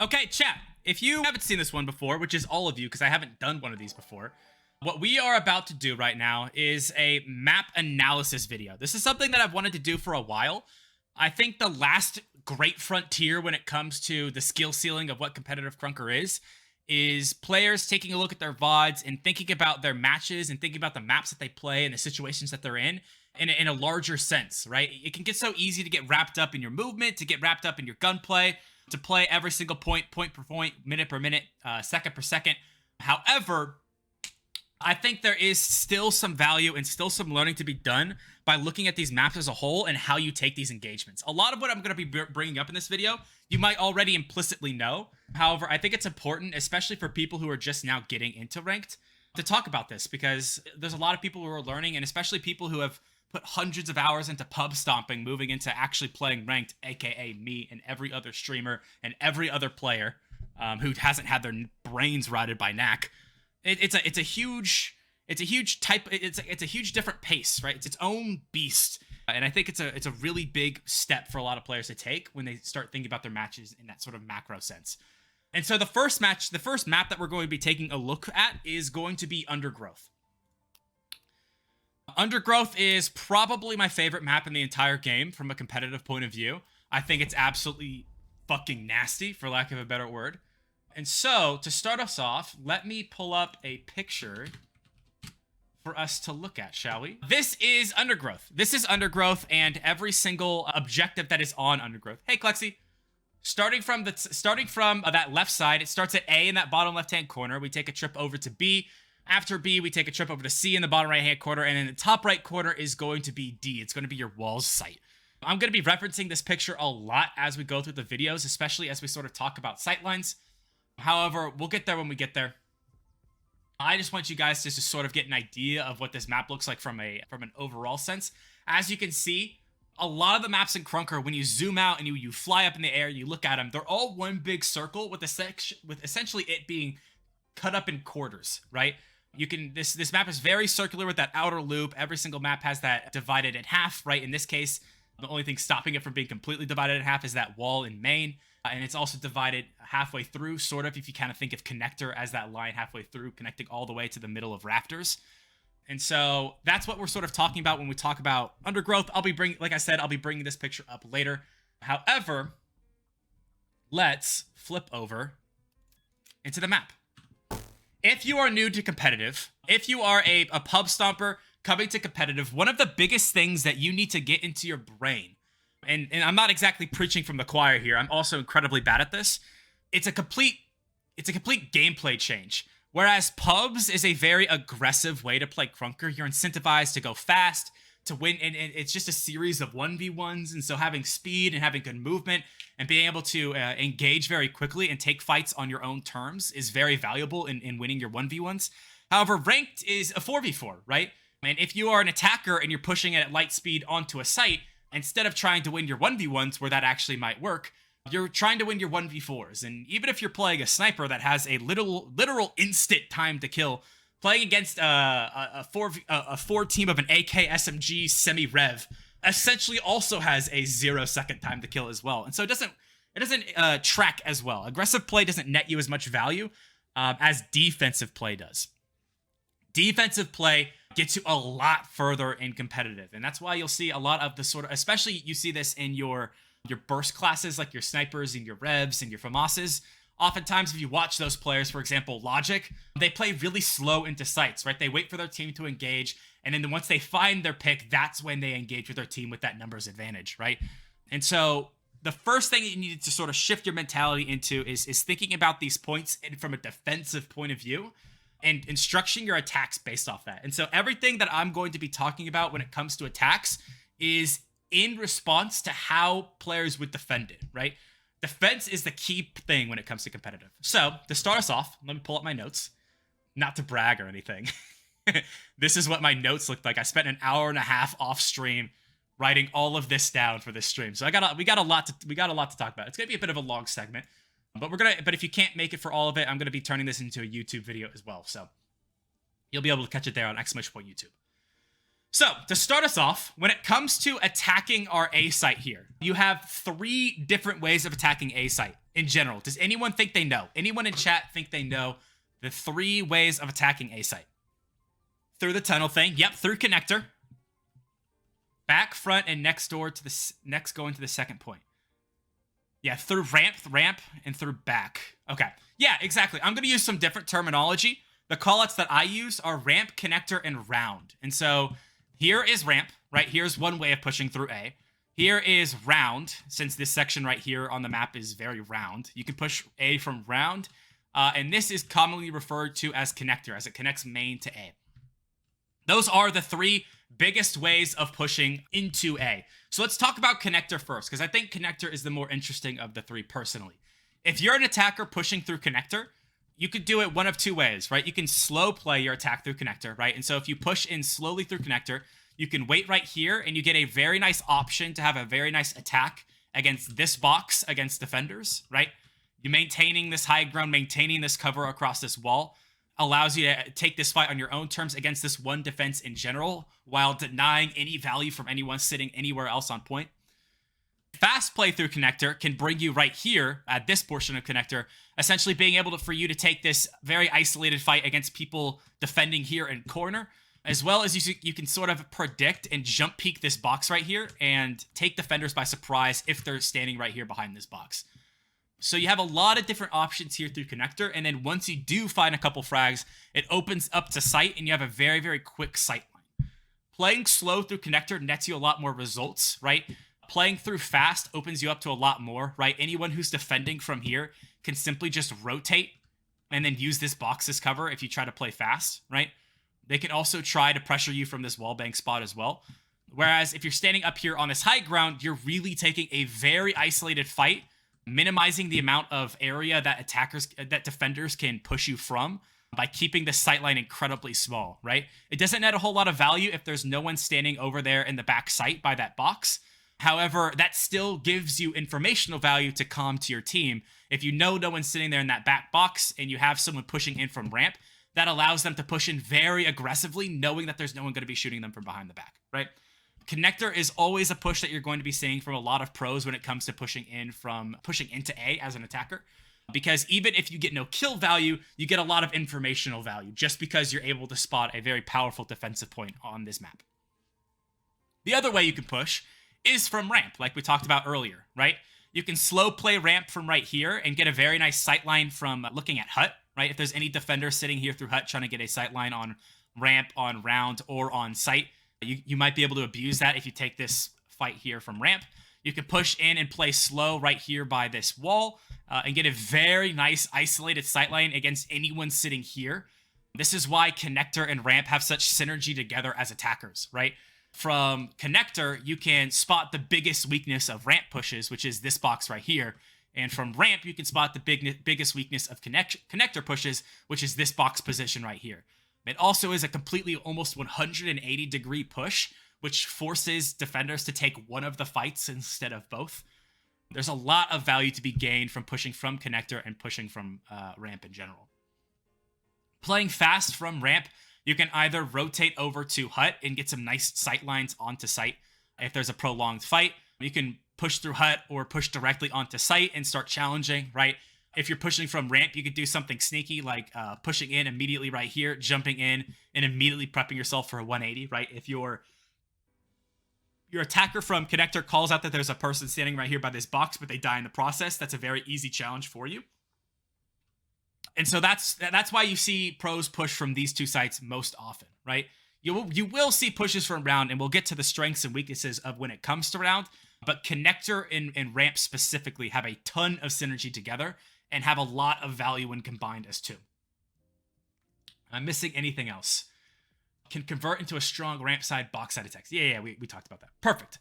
Okay, chat. If you haven't seen this one before, which is all of you because I haven't done one of these before, what we are about to do right now is a map analysis video. This is something that I've wanted to do for a while. I think the last great frontier when it comes to the skill ceiling of what competitive Crunker is players taking a look at their VODs and thinking about their matches and thinking about the maps that they play and the situations that they're in a larger sense, right? It can get so easy to get wrapped up in your movement, to get wrapped up in your gunplay, to play every single point per point, minute per minute, second per second. However, I think there is still some value and still some learning to be done by looking at these maps as a whole and how you take these engagements. A lot of what I'm going to be bringing up in this video, you might already implicitly know. However, I think it's important, especially for people who are just now getting into ranked, to talk about this because there's a lot of people who are learning, and especially people who have put hundreds of hours into pub stomping, moving into actually playing ranked, aka me and every other streamer and every other player who hasn't had their brains rotted by knack. It's a huge different pace, right? It's its own beast, and I think it's a really big step for a lot of players to take when they start thinking about their matches in that sort of macro sense. And so the first map that we're going to be taking a look at is going to be Undergrowth. Undergrowth is probably my favorite map in the entire game from a competitive point of view. I think it's absolutely fucking nasty, for lack of a better word. And so, to start us off, let me pull up a picture for us to look at, shall we? This is Undergrowth. This is Undergrowth and every single objective that is on Undergrowth. Hey, Klexi. Starting from that left side, it starts at A in that bottom left-hand corner. We take a trip over to B. After B, we take a trip over to C in the bottom right-hand corner, and in the top right corner is going to be D. It's going to be your walls site. I'm going to be referencing this picture a lot as we go through the videos, especially as we sort of talk about sightlines. However, we'll get there when we get there. I just want you guys to just sort of get an idea of what this map looks like from an overall sense. As you can see, a lot of the maps in Crunker, when you zoom out and you fly up in the air, you look at them, they're all one big circle with essentially it being cut up in quarters, right? This map is very circular with that outer loop. Every single map has that divided in half, right? In this case, the only thing stopping it from being completely divided in half is that wall in main. And it's also divided halfway through, sort of, if you kind of think of connector as that line halfway through, connecting all the way to the middle of rafters. And so that's what we're sort of talking about when we talk about Undergrowth. Like I said, I'll be bringing this picture up later. However, let's flip over into the map. If you are new to competitive, if you are a pub stomper coming to competitive, one of the biggest things that you need to get into your brain, and I'm not exactly preaching from the choir here, I'm also incredibly bad at this, it's a complete gameplay change. Whereas pubs is a very aggressive way to play Crunker, you're incentivized to go fast, to win, and it's just a series of 1v1s, and so having speed and having good movement and being able to engage very quickly and take fights on your own terms is very valuable in winning your 1v1s. However, ranked is a 4v4, right? And if you are an attacker and you're pushing it at light speed onto a site, instead of trying to win your 1v1s where that actually might work, you're trying to win your 1v4s. And even if you're playing a sniper that has a literal instant time to kill, playing against a four team of an AK SMG semi-rev essentially also has a 0-second time to kill as well. And so it doesn't track as well. Aggressive play doesn't net you as much value as defensive play does. Defensive play gets you a lot further in competitive. And that's why you'll see a lot of the sort of, especially you see this in your burst classes, like your snipers and your revs and your FAMASes. Oftentimes, if you watch those players, for example, Logic, they play really slow into sites, right? They wait for their team to engage, and then once they find their pick, that's when they engage with their team with that numbers advantage, right? And so the first thing that you need to sort of shift your mentality into is thinking about these points from a defensive point of view and structuring your attacks based off that. And so everything that I'm going to be talking about when it comes to attacks is in response to how players would defend it, right? Defense is the key thing when it comes to competitive. So, to start us off, let me pull up my notes. Not to brag or anything. This is what my notes looked like. I spent an hour and a half off stream writing all of this down for this stream. So we got a lot to talk about. It's gonna be a bit of a long segment, but if you can't make it for all of it, I'm gonna be turning this into a YouTube video as well. So you'll be able to catch it there on !YouTube. So, to start us off, when it comes to attacking our A site here, you have 3 different ways of attacking A site. in general? Does anyone think they know? Anyone in chat think they know the 3 ways of attacking A site? Through the tunnel thing. Yep, through connector. Back, front, and next door to the next going to the second point. Yeah, through ramp, and through back. Okay. Yeah, exactly. I'm going to use some different terminology. The callouts that I use are ramp, connector, and round. And so here is ramp, right? Here's one way of pushing through A. Here is round, since this section right here on the map is very round. You can push A from round, and this is commonly referred to as connector, as it connects main to A. Those are the 3 biggest ways of pushing into A. So let's talk about connector first, because I think connector is the more interesting of the 3 personally. If you're an attacker pushing through connector, you could do it one of 2 ways, right? You can slow play your attack through connector, right? And so if you push in slowly through connector, you can wait right here and you get a very nice option to have a very nice attack against this box against defenders, right? You maintaining this high ground, maintaining this cover across this wall allows you to take this fight on your own terms against this one defense in general while denying any value from anyone sitting anywhere else on point. Fast play through connector can bring you right here at this portion of connector, essentially being able to for you to take this very isolated fight against people defending here in corner, as well as you can sort of predict and jump peek this box right here and take defenders by surprise if they're standing right here behind this box. So you have a lot of different options here through connector, and then once you do find a couple frags, it opens up to sight, and you have a very, very quick sight line. Playing slow through connector nets you a lot more results, right? Playing through fast opens you up to a lot more, right? Anyone who's defending from here can simply just rotate and then use this box as cover if you try to play fast, right? They can also try to pressure you from this wallbang spot as well. Whereas if you're standing up here on this high ground, you're really taking a very isolated fight, minimizing the amount of area that defenders can push you from by keeping the sightline incredibly small, right? It doesn't net a whole lot of value if there's no one standing over there in the back sight by that box. However, that still gives you informational value to calm to your team. If you know no one's sitting there in that back box and you have someone pushing in from ramp, that allows them to push in very aggressively, knowing that there's no one going to be shooting them from behind the back, right? Connector is always a push that you're going to be seeing from a lot of pros when it comes to pushing into A as an attacker. Because even if you get no kill value, you get a lot of informational value just because you're able to spot a very powerful defensive point on this map. The other way you can push is from ramp, like we talked about earlier, right? You can slow play ramp from right here and get a very nice sightline from looking at hut, right? If there's any defender sitting here through hut trying to get a sightline on ramp, on round, or on site, you might be able to abuse that if you take this fight here from ramp. You can push in and play slow right here by this wall and get a very nice isolated sightline against anyone sitting here. This is why connector and ramp have such synergy together as attackers, right? From connector, you can spot the biggest weakness of ramp pushes, which is this box right here. And from ramp, you can spot the biggest weakness of connector pushes, which is this box position right here. It also is a completely almost 180-degree push, which forces defenders to take one of the fights instead of both. There's a lot of value to be gained from pushing from connector and pushing from ramp in general. Playing fast from ramp, you can either rotate over to hut and get some nice sight lines onto site. If there's a prolonged fight, you can push through hut or push directly onto site and start challenging, right? If you're pushing from ramp, you could do something sneaky like pushing in immediately right here, jumping in, and immediately prepping yourself for a 180, right? If your attacker from connector calls out that there's a person standing right here by this box, but they die in the process, that's a very easy challenge for you. And so that's why you see pros push from these two sites most often, right? You will see pushes from round, and we'll get to the strengths and weaknesses of when it comes to round, but connector and ramp specifically have a ton of synergy together and have a lot of value when combined as two. I'm missing anything else. Can convert into a strong ramp side, box side attacks. Yeah, we talked about that. Perfect.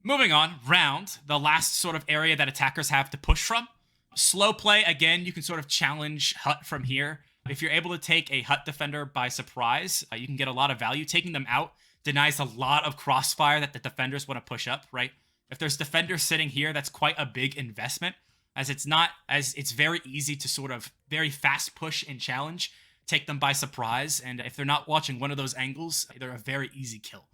Moving on, round, the last sort of area that attackers have to push from. Slow play, again, you can sort of challenge hut from here. If you're able to take a hut defender by surprise, you can get a lot of value. Taking them out denies a lot of crossfire that the defenders want to push up, right? If there's defenders sitting here, that's quite a big investment, as it's very easy to sort of very fast push and challenge, take them by surprise, and if they're not watching one of those angles, they're a very easy kill.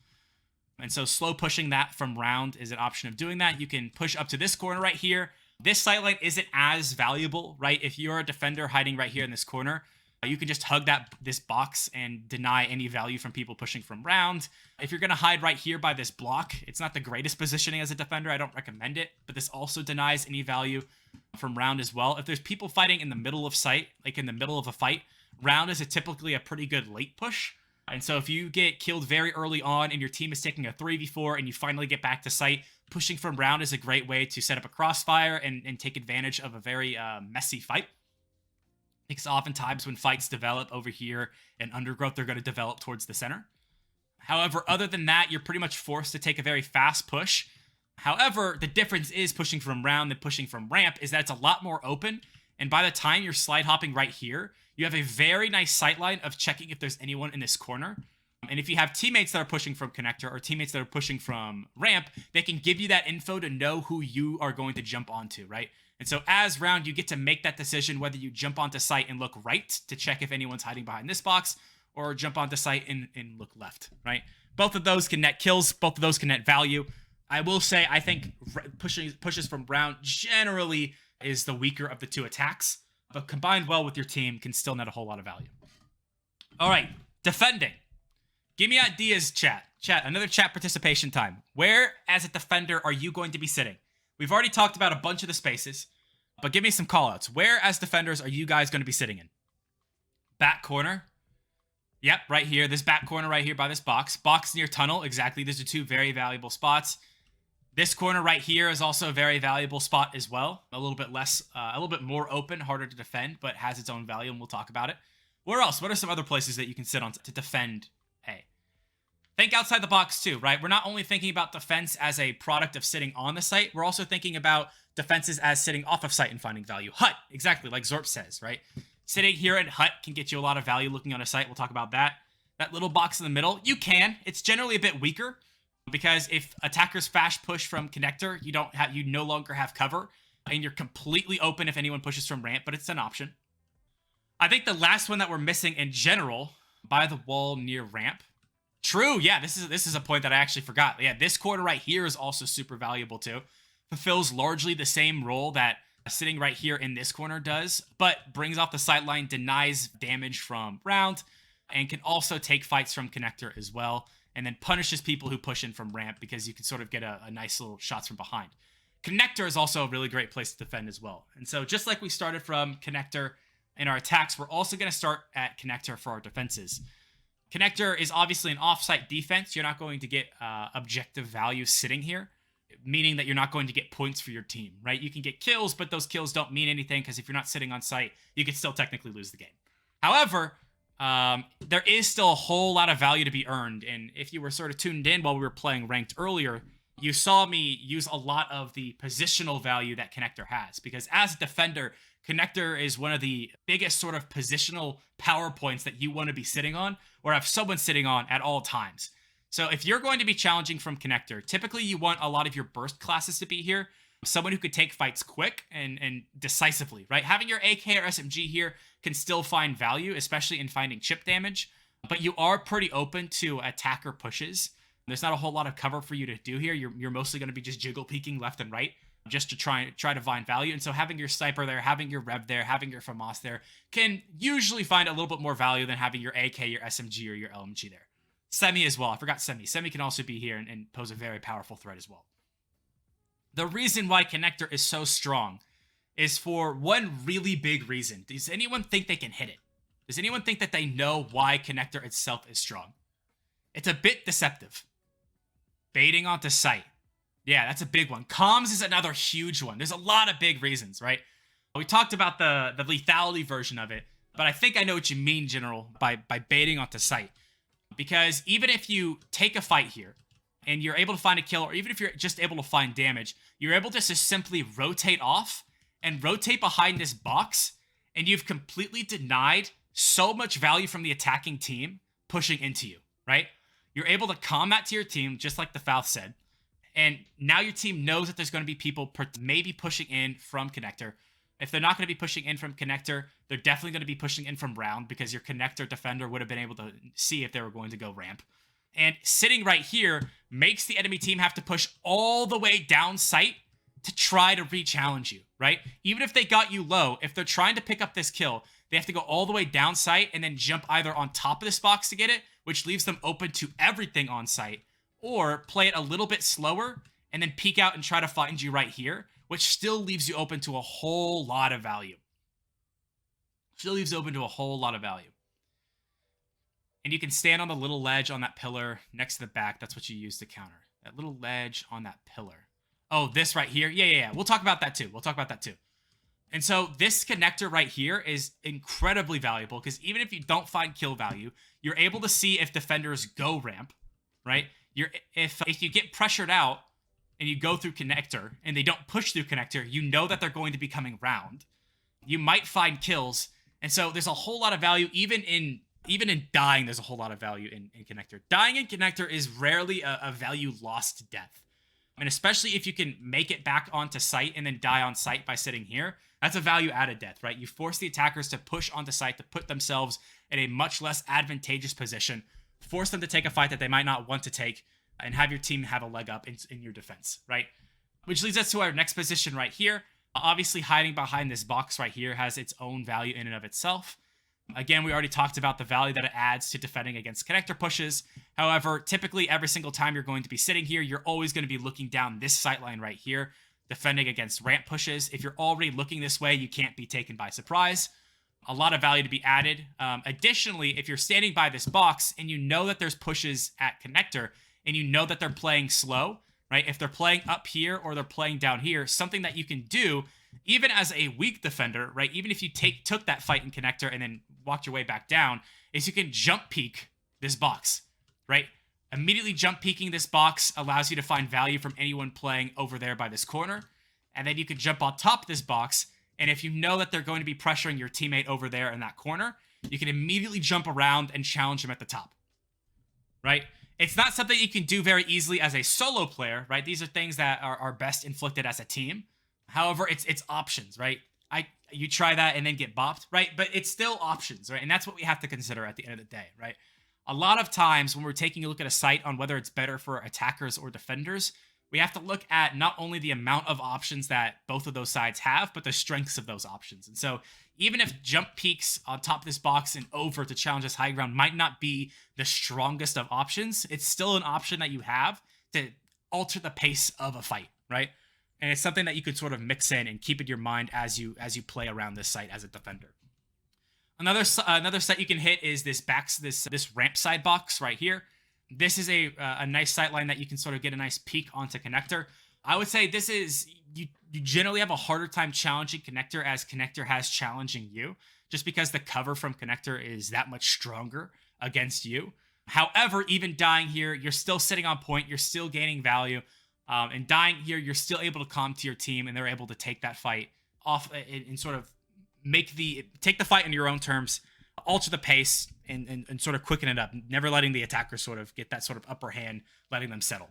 And so slow pushing that from round is an option of doing that. You can push up to this corner right here, This sightline isn't as valuable, right? If you're a defender hiding right here in this corner, you can just hug this box and deny any value from people pushing from round. If you're going to hide right here by this block, it's not the greatest positioning as a defender. I don't recommend it, but this also denies any value from round as well. If there's people fighting in the middle of sight, like in the middle of a fight, round is typically a pretty good late push. And so if you get killed very early on and your team is taking a 3v4 and you finally get back to sight, pushing from round is a great way to set up a crossfire and take advantage of a very messy fight. Because oftentimes when fights develop over here in Undergrowth, they're going to develop towards the center. However, other than that, you're pretty much forced to take a very fast push. However, the difference is pushing from round than pushing from ramp is that it's a lot more open. And by the time you're slide hopping right here, you have a very nice sightline of checking if there's anyone in this corner. And if you have teammates that are pushing from connector or teammates that are pushing from ramp, they can give you that info to know who you are going to jump onto, right? And so as round, you get to make that decision whether you jump onto site and look right to check if anyone's hiding behind this box, or jump onto site and look left, right? Both of those can net kills. Both of those can net value. I will say I think pushes from round generally is the weaker of the two attacks, but combined well with your team can still net a whole lot of value. All right, defending. Give me ideas, chat. Chat, another chat participation time. Where, as a defender, are you going to be sitting? We've already talked about a bunch of the spaces, but give me some callouts. Where, as defenders, are you guys going to be sitting in? Back corner. Yep, right here. This back corner right here by this box. Box near tunnel. Exactly. These are two very valuable spots. This corner right here is also a very valuable spot as well. A little bit less, a little bit more open, harder to defend, but has its own value, and we'll talk about it. Where else? What are some other places that you can sit on to defend A? Think outside the box too, right? We're not only thinking about defense as a product of sitting on the site, we're also thinking about defenses as sitting off of site and finding value. Hut, exactly, like Zorp says, right? Sitting here at Hut can get you a lot of value looking on a site. We'll talk about that. That little box in the middle, you can. It's generally a bit weaker because if attackers fast push from connector, you no longer have cover and you're completely open if anyone pushes from ramp, but it's an option. I think the last one that we're missing in general, by the wall near ramp. True, yeah, this is a point that I actually forgot. Yeah, this corner right here is also super valuable too. Fulfills largely the same role that sitting right here in this corner does, but brings off the sightline, denies damage from round, and can also take fights from connector as well, and then punishes people who push in from ramp because you can sort of get a nice little shots from behind. Connector is also a really great place to defend as well. And so just like we started from connector in our attacks, we're also going to start at connector for our defenses. Connector is obviously an offsite defense. You're not going to get objective value sitting here, meaning that you're not going to get points for your team, right? You can get kills, but those kills don't mean anything because if you're not sitting on site, you could still technically lose the game. However, there is still a whole lot of value to be earned. And if you were sort of tuned in while we were playing ranked earlier, you saw me use a lot of the positional value that connector has, because as a defender, connector is one of the biggest sort of positional power points that you want to be sitting on or have someone sitting on at all times. So if you're going to be challenging from connector, typically you want a lot of your burst classes to be here. Someone who could take fights quick and decisively, right? Having your AK or SMG here can still find value, especially in finding chip damage, but you are pretty open to attacker pushes. There's not a whole lot of cover for you to do here. You're mostly going to be just jiggle peeking left and right just to try to find value. And so having your sniper there, having your Rev there, having your FAMAS there can usually find a little bit more value than having your AK, your SMG, or your LMG there. Semi as well. I forgot Semi. Semi can also be here and pose a very powerful threat as well. The reason why connector is so strong is for one really big reason. Does anyone think they can hit it? Does anyone think that they know why connector itself is strong? It's a bit deceptive. Baiting onto site. Yeah, that's a big one. Comms is another huge one. There's a lot of big reasons, right? We talked about the lethality version of it, but I think I know what you mean, General, by baiting onto site. Because even if you take a fight here, and you're able to find a kill, or even if you're just able to find damage, you're able to just simply rotate off and rotate behind this box, and you've completely denied so much value from the attacking team pushing into you, right? You're able to combat to your team, just like the Falth said, and now your team knows that there's going to be people maybe pushing in from connector. If they're not going to be pushing in from connector, they're definitely going to be pushing in from round because your connector defender would have been able to see if they were going to go ramp. And sitting right here makes the enemy team have to push all the way down site to try to re-challenge you, right? Even if they got you low, if they're trying to pick up this kill, they have to go all the way down site and then jump either on top of this box to get it, which leaves them open to everything on site, or play it a little bit slower and then peek out and try to find you right here, which still leaves you open to a whole lot of value. Still leaves open to a whole lot of value. And you can stand on the little ledge on that pillar next to the back. That's what you use to counter. That little ledge on that pillar. Oh, this right here? Yeah. We'll talk about that too. And so this connector right here is incredibly valuable because even if you don't find kill value, you're able to see if defenders go ramp, right? If you get pressured out and you go through connector and they don't push through connector, you know that they're going to be coming round. You might find kills. And so there's a whole lot of value even in dying. There's a whole lot of value in connector. Dying in connector is rarely a value lost to death. And especially if you can make it back onto site and then die on site by sitting here, that's a value added death, right? You force the attackers to push onto site to put themselves in a much less advantageous position, force them to take a fight that they might not want to take, and have your team have a leg up in your defense, right? Which leads us to our next position right here. Obviously, hiding behind this box right here has its own value in and of itself. Again, we already talked about the value that it adds to defending against connector pushes. However, typically every single time you're going to be sitting here, you're always going to be looking down this sight line right here, defending against ramp pushes. If you're already looking this way, you can't be taken by surprise. A lot of value to be added. Additionally, if you're standing by this box and you know that there's pushes at connector and you know that they're playing slow, right? If they're playing up here or they're playing down here, something that you can do even as a weak defender, right? Even if you took that fight in connector and then walked your way back down, is you can jump peek this box, right? Immediately jump peeking this box allows you to find value from anyone playing over there by this corner. And then you can jump on top of this box. And if you know that they're going to be pressuring your teammate over there in that corner, you can immediately jump around and challenge them at the top, right? It's not something you can do very easily as a solo player, right? These are things that are best inflicted as a team. However, it's options, right? You try that and then get bopped, right? But it's still options, right? And that's what we have to consider at the end of the day, right? A lot of times when we're taking a look at a site on whether it's better for attackers or defenders, we have to look at not only the amount of options that both of those sides have, but the strengths of those options. And so even if jump peaks on top of this box and over to challenge this high ground might not be the strongest of options, it's still an option that you have to alter the pace of a fight, right? And it's something that you could sort of mix in and keep in your mind as you play around this site as a defender. Another set you can hit is this ramp side box right here. This is a nice sight line that you can sort of get a nice peek onto connector. I would say this is you generally have a harder time challenging connector as connector has challenging you, just because the cover from connector is that much stronger against you. However, even dying here, you're still sitting on point. You're still gaining value. And dying here, you're still able to calm to your team, and they're able to take that fight off and sort of take the fight in your own terms, alter the pace, and sort of quicken it up, never letting the attacker sort of get that sort of upper hand, letting them settle.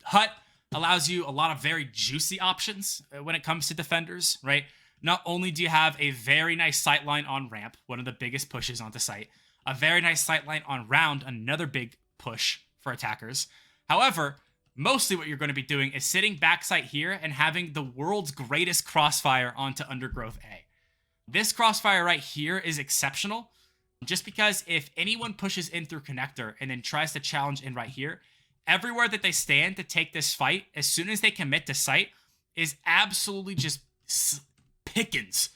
Hut allows you a lot of very juicy options when it comes to defenders, right? Not only do you have a very nice sight line on ramp, one of the biggest pushes onto site, a very nice sight line on round, another big push for attackers. However, mostly what you're going to be doing is sitting backside here and having the world's greatest crossfire onto Undergrowth A. This crossfire right here is exceptional just because if anyone pushes in through connector and then tries to challenge in right here, everywhere that they stand to take this fight, as soon as they commit to site, is absolutely just pickings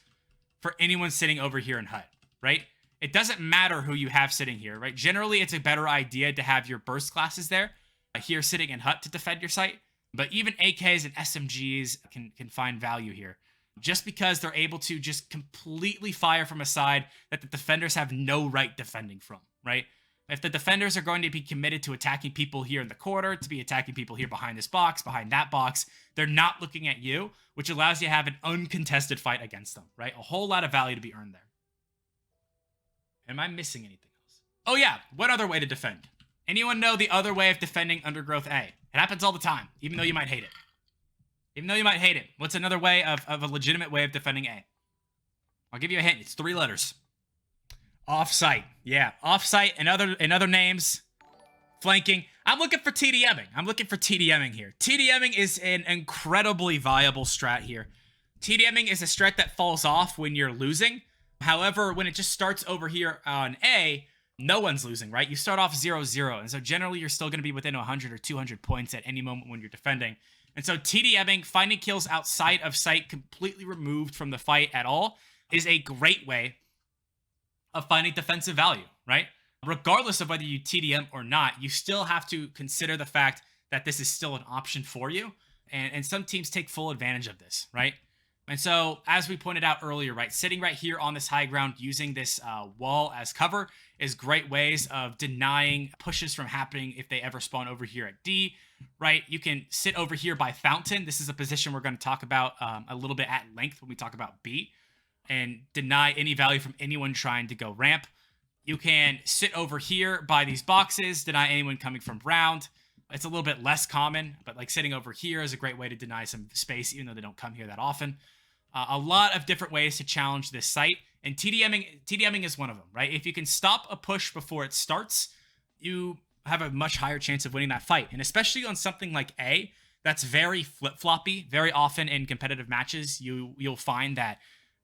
for anyone sitting over here in Hut, right? It doesn't matter who you have sitting here, right? Generally, it's a better idea to have your burst classes there, here sitting in Hut to defend your site, but even AKs and SMGs can find value here just because they're able to just completely fire from a side that the defenders have no right defending from, right? If the defenders are going to be committed to attacking people here in the corner, to be attacking people here behind this box, behind that box, they're not looking at you, which allows you to have an uncontested fight against them, right? A whole lot of value to be earned there. Am I missing anything else? Oh yeah, what other way to defend? Anyone know the other way of defending Undergrowth A? It happens all the time, even though you might hate it. Even though you might hate it. What's another way of a legitimate way of defending A? I'll give you a hint. It's 3 letters. Offsite. Yeah, offsite and other names. Flanking. I'm looking for TDMing. I'm looking for TDMing here. TDMing is an incredibly viable strat here. TDMing is a strat that falls off when you're losing. However, when it just starts over here on A, no one's losing, right? You start off 0-0, and so generally you're still going to be within 100 or 200 points at any moment when you're defending. And so TDMing, finding kills outside of sight, completely removed from the fight at all, is a great way of finding defensive value, right? Regardless of whether you TDM or not, you still have to consider the fact that this is still an option for you. And some teams take full advantage of this, right? And so, as we pointed out earlier, right, sitting right here on this high ground, using this wall as cover is great ways of denying pushes from happening if they ever spawn over here at D, right? You can sit over here by Fountain. This is a position we're going to talk about a little bit at length when we talk about B, and deny any value from anyone trying to go ramp. You can sit over here by these boxes, deny anyone coming from round. It's a little bit less common, but like sitting over here is a great way to deny some space, even though they don't come here that often. A lot of different ways to challenge this site, and TDMing is one of them, right? If you can stop a push before it starts, you have a much higher chance of winning that fight. And especially on something like A, that's very flip-floppy. Very often in competitive matches, you'll find that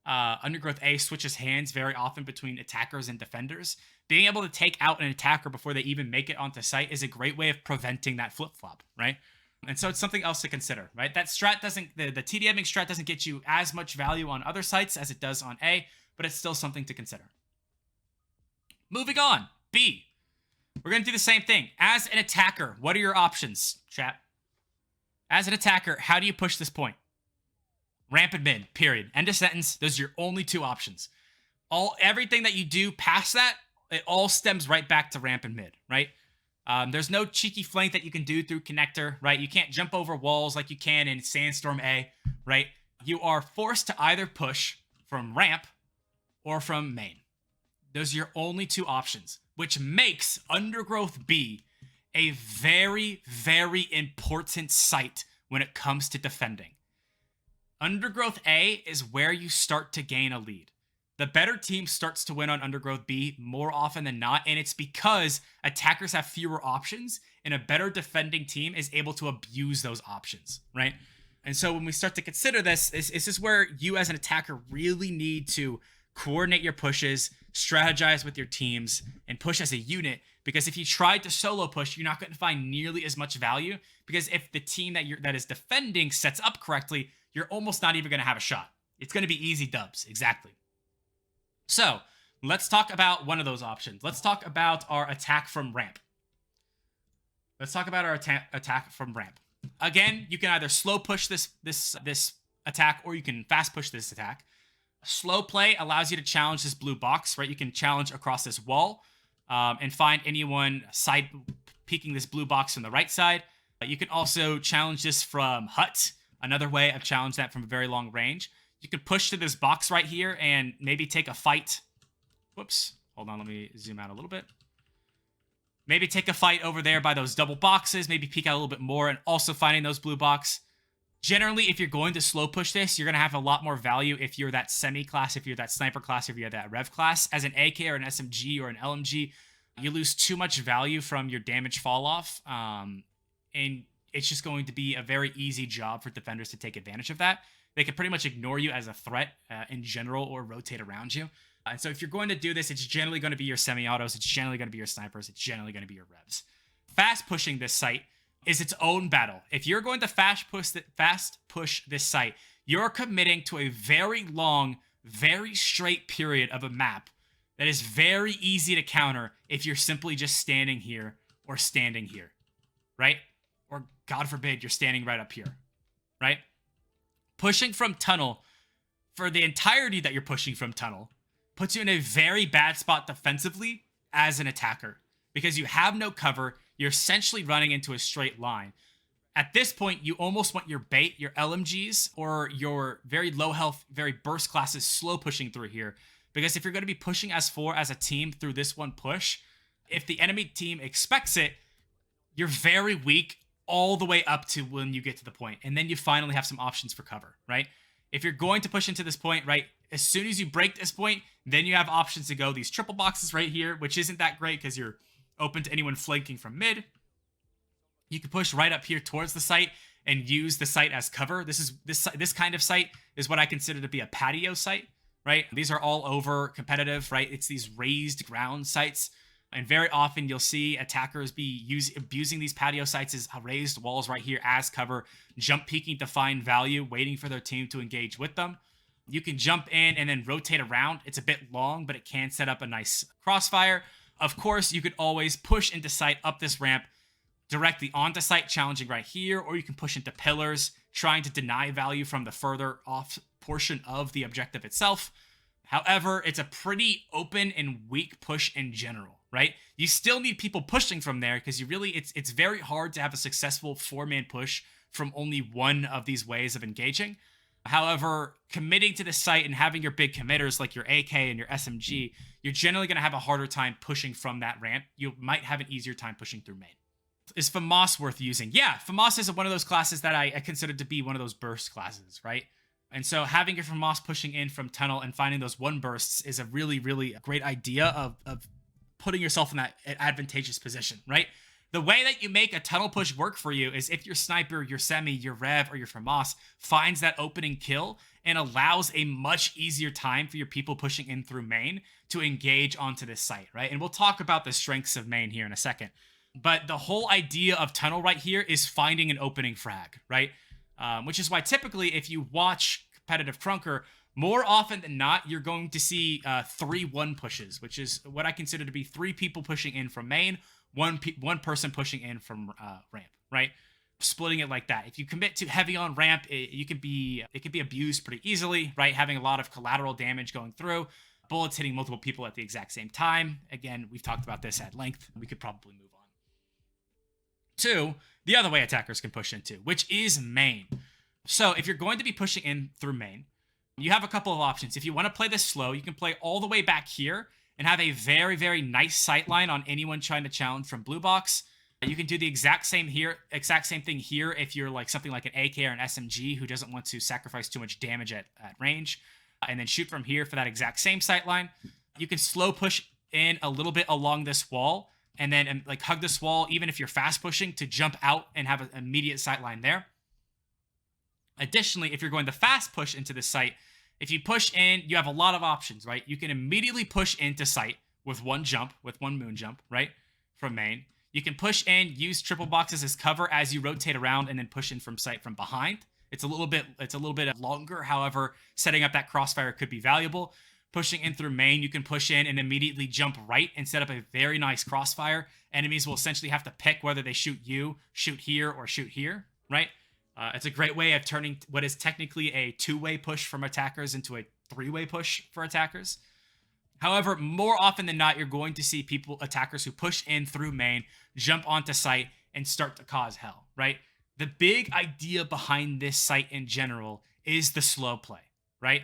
Undergrowth A switches hands very often between attackers and defenders. Being able to take out an attacker before they even make it onto site is a great way of preventing that flip-flop, right? And so it's something else to consider, right? That strat doesn't, the TDMing strat doesn't get you as much value on other sites as it does on A, but it's still something to consider. Moving on, B. We're going to do the same thing. As an attacker, what are your options, chat? As an attacker, how do you push this point? Ramp and mid, period. End of sentence. Those are your only two options. Everything that you do past that, it all stems right back to ramp and mid, right? There's no cheeky flank that you can do through connector, right? You can't jump over walls like you can in Sandstorm A, right? You are forced to either push from ramp or from main. Those are your only two options, which makes Undergrowth B a very, very important site when it comes to defending. Undergrowth A is where you start to gain a lead. The better team starts to win on Undergrowth B more often than not, and it's because attackers have fewer options, and a better defending team is able to abuse those options, right? And so when we start to consider this is where you as an attacker really need to coordinate your pushes, strategize with your teams, and push as a unit, because if you try to solo push, you're not going to find nearly as much value, because if the team that is defending sets up correctly, you're almost not even going to have a shot. It's going to be easy dubs, exactly. So, let's talk about one of those options. Let's talk about our attack from ramp. Let's talk about our attack from ramp. Again, you can either slow push this attack, or you can fast push this attack. Slow play allows you to challenge this blue box, right? You can challenge across this wall and find anyone side peeking this blue box from the right side. You can also challenge this from hut. Another way of challenge that from a very long range. You could push to this box right here and maybe take a fight. Whoops. Hold on, let me zoom out a little bit. Maybe take a fight over there by those double boxes. Maybe peek out a little bit more and also finding those blue box. Generally, if you're going to slow push this, you're going to have a lot more value if you're that semi class, if you're that sniper class, if you're that rev class. As an AK or an SMG or an LMG, you lose too much value from your damage fall off. And it's just going to be a very easy job for defenders to take advantage of that. They can pretty much ignore you as a threat in general or rotate around you. And so if you're going to do this, it's generally going to be your semi-autos, it's generally going to be your snipers, it's generally going to be your revs. Fast pushing this site is its own battle. If you're going to fast push this site, you're committing to a very long, very straight period of a map that is very easy to counter if you're simply just standing here or standing here, right? Or God forbid, you're standing right up here, right? Pushing from tunnel for the entirety that you're pushing from tunnel puts you in a very bad spot defensively as an attacker, because you have no cover. You're essentially running into a straight line. At this point, you almost want your bait, your LMGs, or your very low health, very burst classes slow pushing through here. Because if you're going to be pushing S4 as a team through this one push, if the enemy team expects it, you're very weak all the way up to when you get to the point. And then you finally have some options for cover, right? If you're going to push into this point, right, as soon as you break this point, then you have options to go these triple boxes right here, which isn't that great because you're open to anyone flanking from mid. You can push right up here towards the site and use the site as cover. This kind of site is what I consider to be a patio site, right? These are all over competitive, right? It's these raised ground sites. And very often you'll see attackers abusing these patio sites as raised walls right here as cover, jump peeking to find value, waiting for their team to engage with them. You can jump in and then rotate around. It's a bit long, but it can set up a nice crossfire. Of course, you could always push into sight up this ramp directly onto site, challenging right here, or you can push into pillars, trying to deny value from the further off portion of the objective itself. However, it's a pretty open and weak push in general, right? You still need people pushing from there because it's very hard to have a successful 4-man push from only one of these ways of engaging. However, committing to the site and having your big committers like your AK and your SMG, you're generally going to have a harder time pushing from that ramp. You might have an easier time pushing through main. Is FAMAS worth using? Yeah, FAMAS is one of those classes that I consider to be one of those burst classes, right? And so having your FAMAS pushing in from tunnel and finding those one bursts is a really, really great idea of putting yourself in that advantageous position, right? The way that you make a tunnel push work for you is if your sniper, your semi, your rev, or your FAMAS finds that opening kill and allows a much easier time for your people pushing in through main to engage onto this site, right? And we'll talk about the strengths of main here in a second. But the whole idea of tunnel right here is finding an opening frag, right? Which is why typically if you watch competitive Trunker, more often than not, you're going to see 3-1 pushes, which is what I consider to be 3 people pushing in from main, one person pushing in from ramp, right? Splitting it like that. If you commit to heavy on ramp, it can be abused pretty easily, right? Having a lot of collateral damage going through, bullets hitting multiple people at the exact same time. Again, we've talked about this at length. We could probably move on. 2, the other way attackers can push into, which is main. So if you're going to be pushing in through main, you have a couple of options. If you want to play this slow, you can play all the way back here and have a very, very nice sight line on anyone trying to challenge from blue box. You can do the exact same thing here if you're like something like an AK or an SMG who doesn't want to sacrifice too much damage at range, and then shoot from here for that exact same sight line. You can slow push in a little bit along this wall and then like hug this wall, even if you're fast pushing, to jump out and have an immediate sight line there. Additionally, if you're going to fast push into this site, if you push in, you have a lot of options, right? You can immediately push into site with one moon jump, right? From main. You can push in, use triple boxes as cover as you rotate around, and then push in from site from behind. It's a little bit longer. However, setting up that crossfire could be valuable. Pushing in through main, you can push in and immediately jump right and set up a very nice crossfire. Enemies will essentially have to pick whether they shoot you, shoot here, or shoot here, right? It's a great way of turning what is technically a 2-way push from attackers into a 3-way push for attackers. However, more often than not, you're going to see attackers who push in through main, jump onto site, and start to cause hell, right? The big idea behind this site in general is the slow play, right?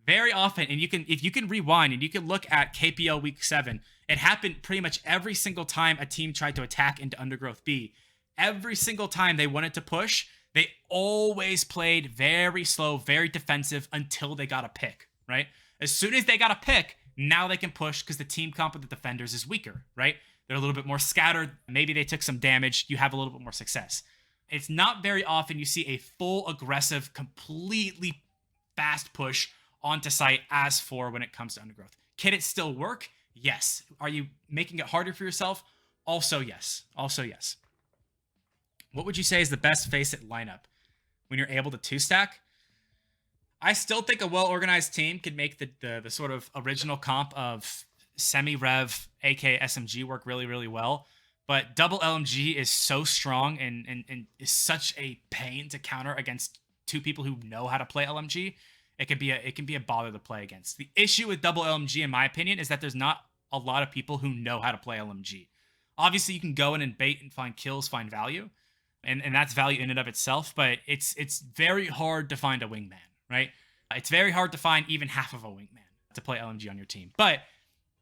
Very often, and if you can rewind and you can look at KPL week 7, it happened pretty much every single time a team tried to attack into Undergrowth B. Every single time they wanted to push, they always played very slow, very defensive until they got a pick, right? As soon as they got a pick, now they can push because the team comp with the defenders is weaker, right? They're a little bit more scattered. Maybe they took some damage. You have a little bit more success. It's not very often you see a full aggressive, completely fast push onto site as for when it comes to Undergrowth. Can it still work? Yes. Are you making it harder for yourself? Also yes. What would you say is the best face-it lineup when you're able to 2-stack? I still think a well-organized team could make the sort of original comp of semi-rev, AK, SMG work really, really well. But double LMG is so strong and is such a pain to counter against 2 people who know how to play LMG. It can be a bother to play against. The issue with double LMG, in my opinion, is that there's not a lot of people who know how to play LMG. Obviously, you can go in and bait and find kills, find value, and that's value in and of itself. But it's very hard to find a wingman, right? It's very hard to find even half of a wingman to play LMG on your team. But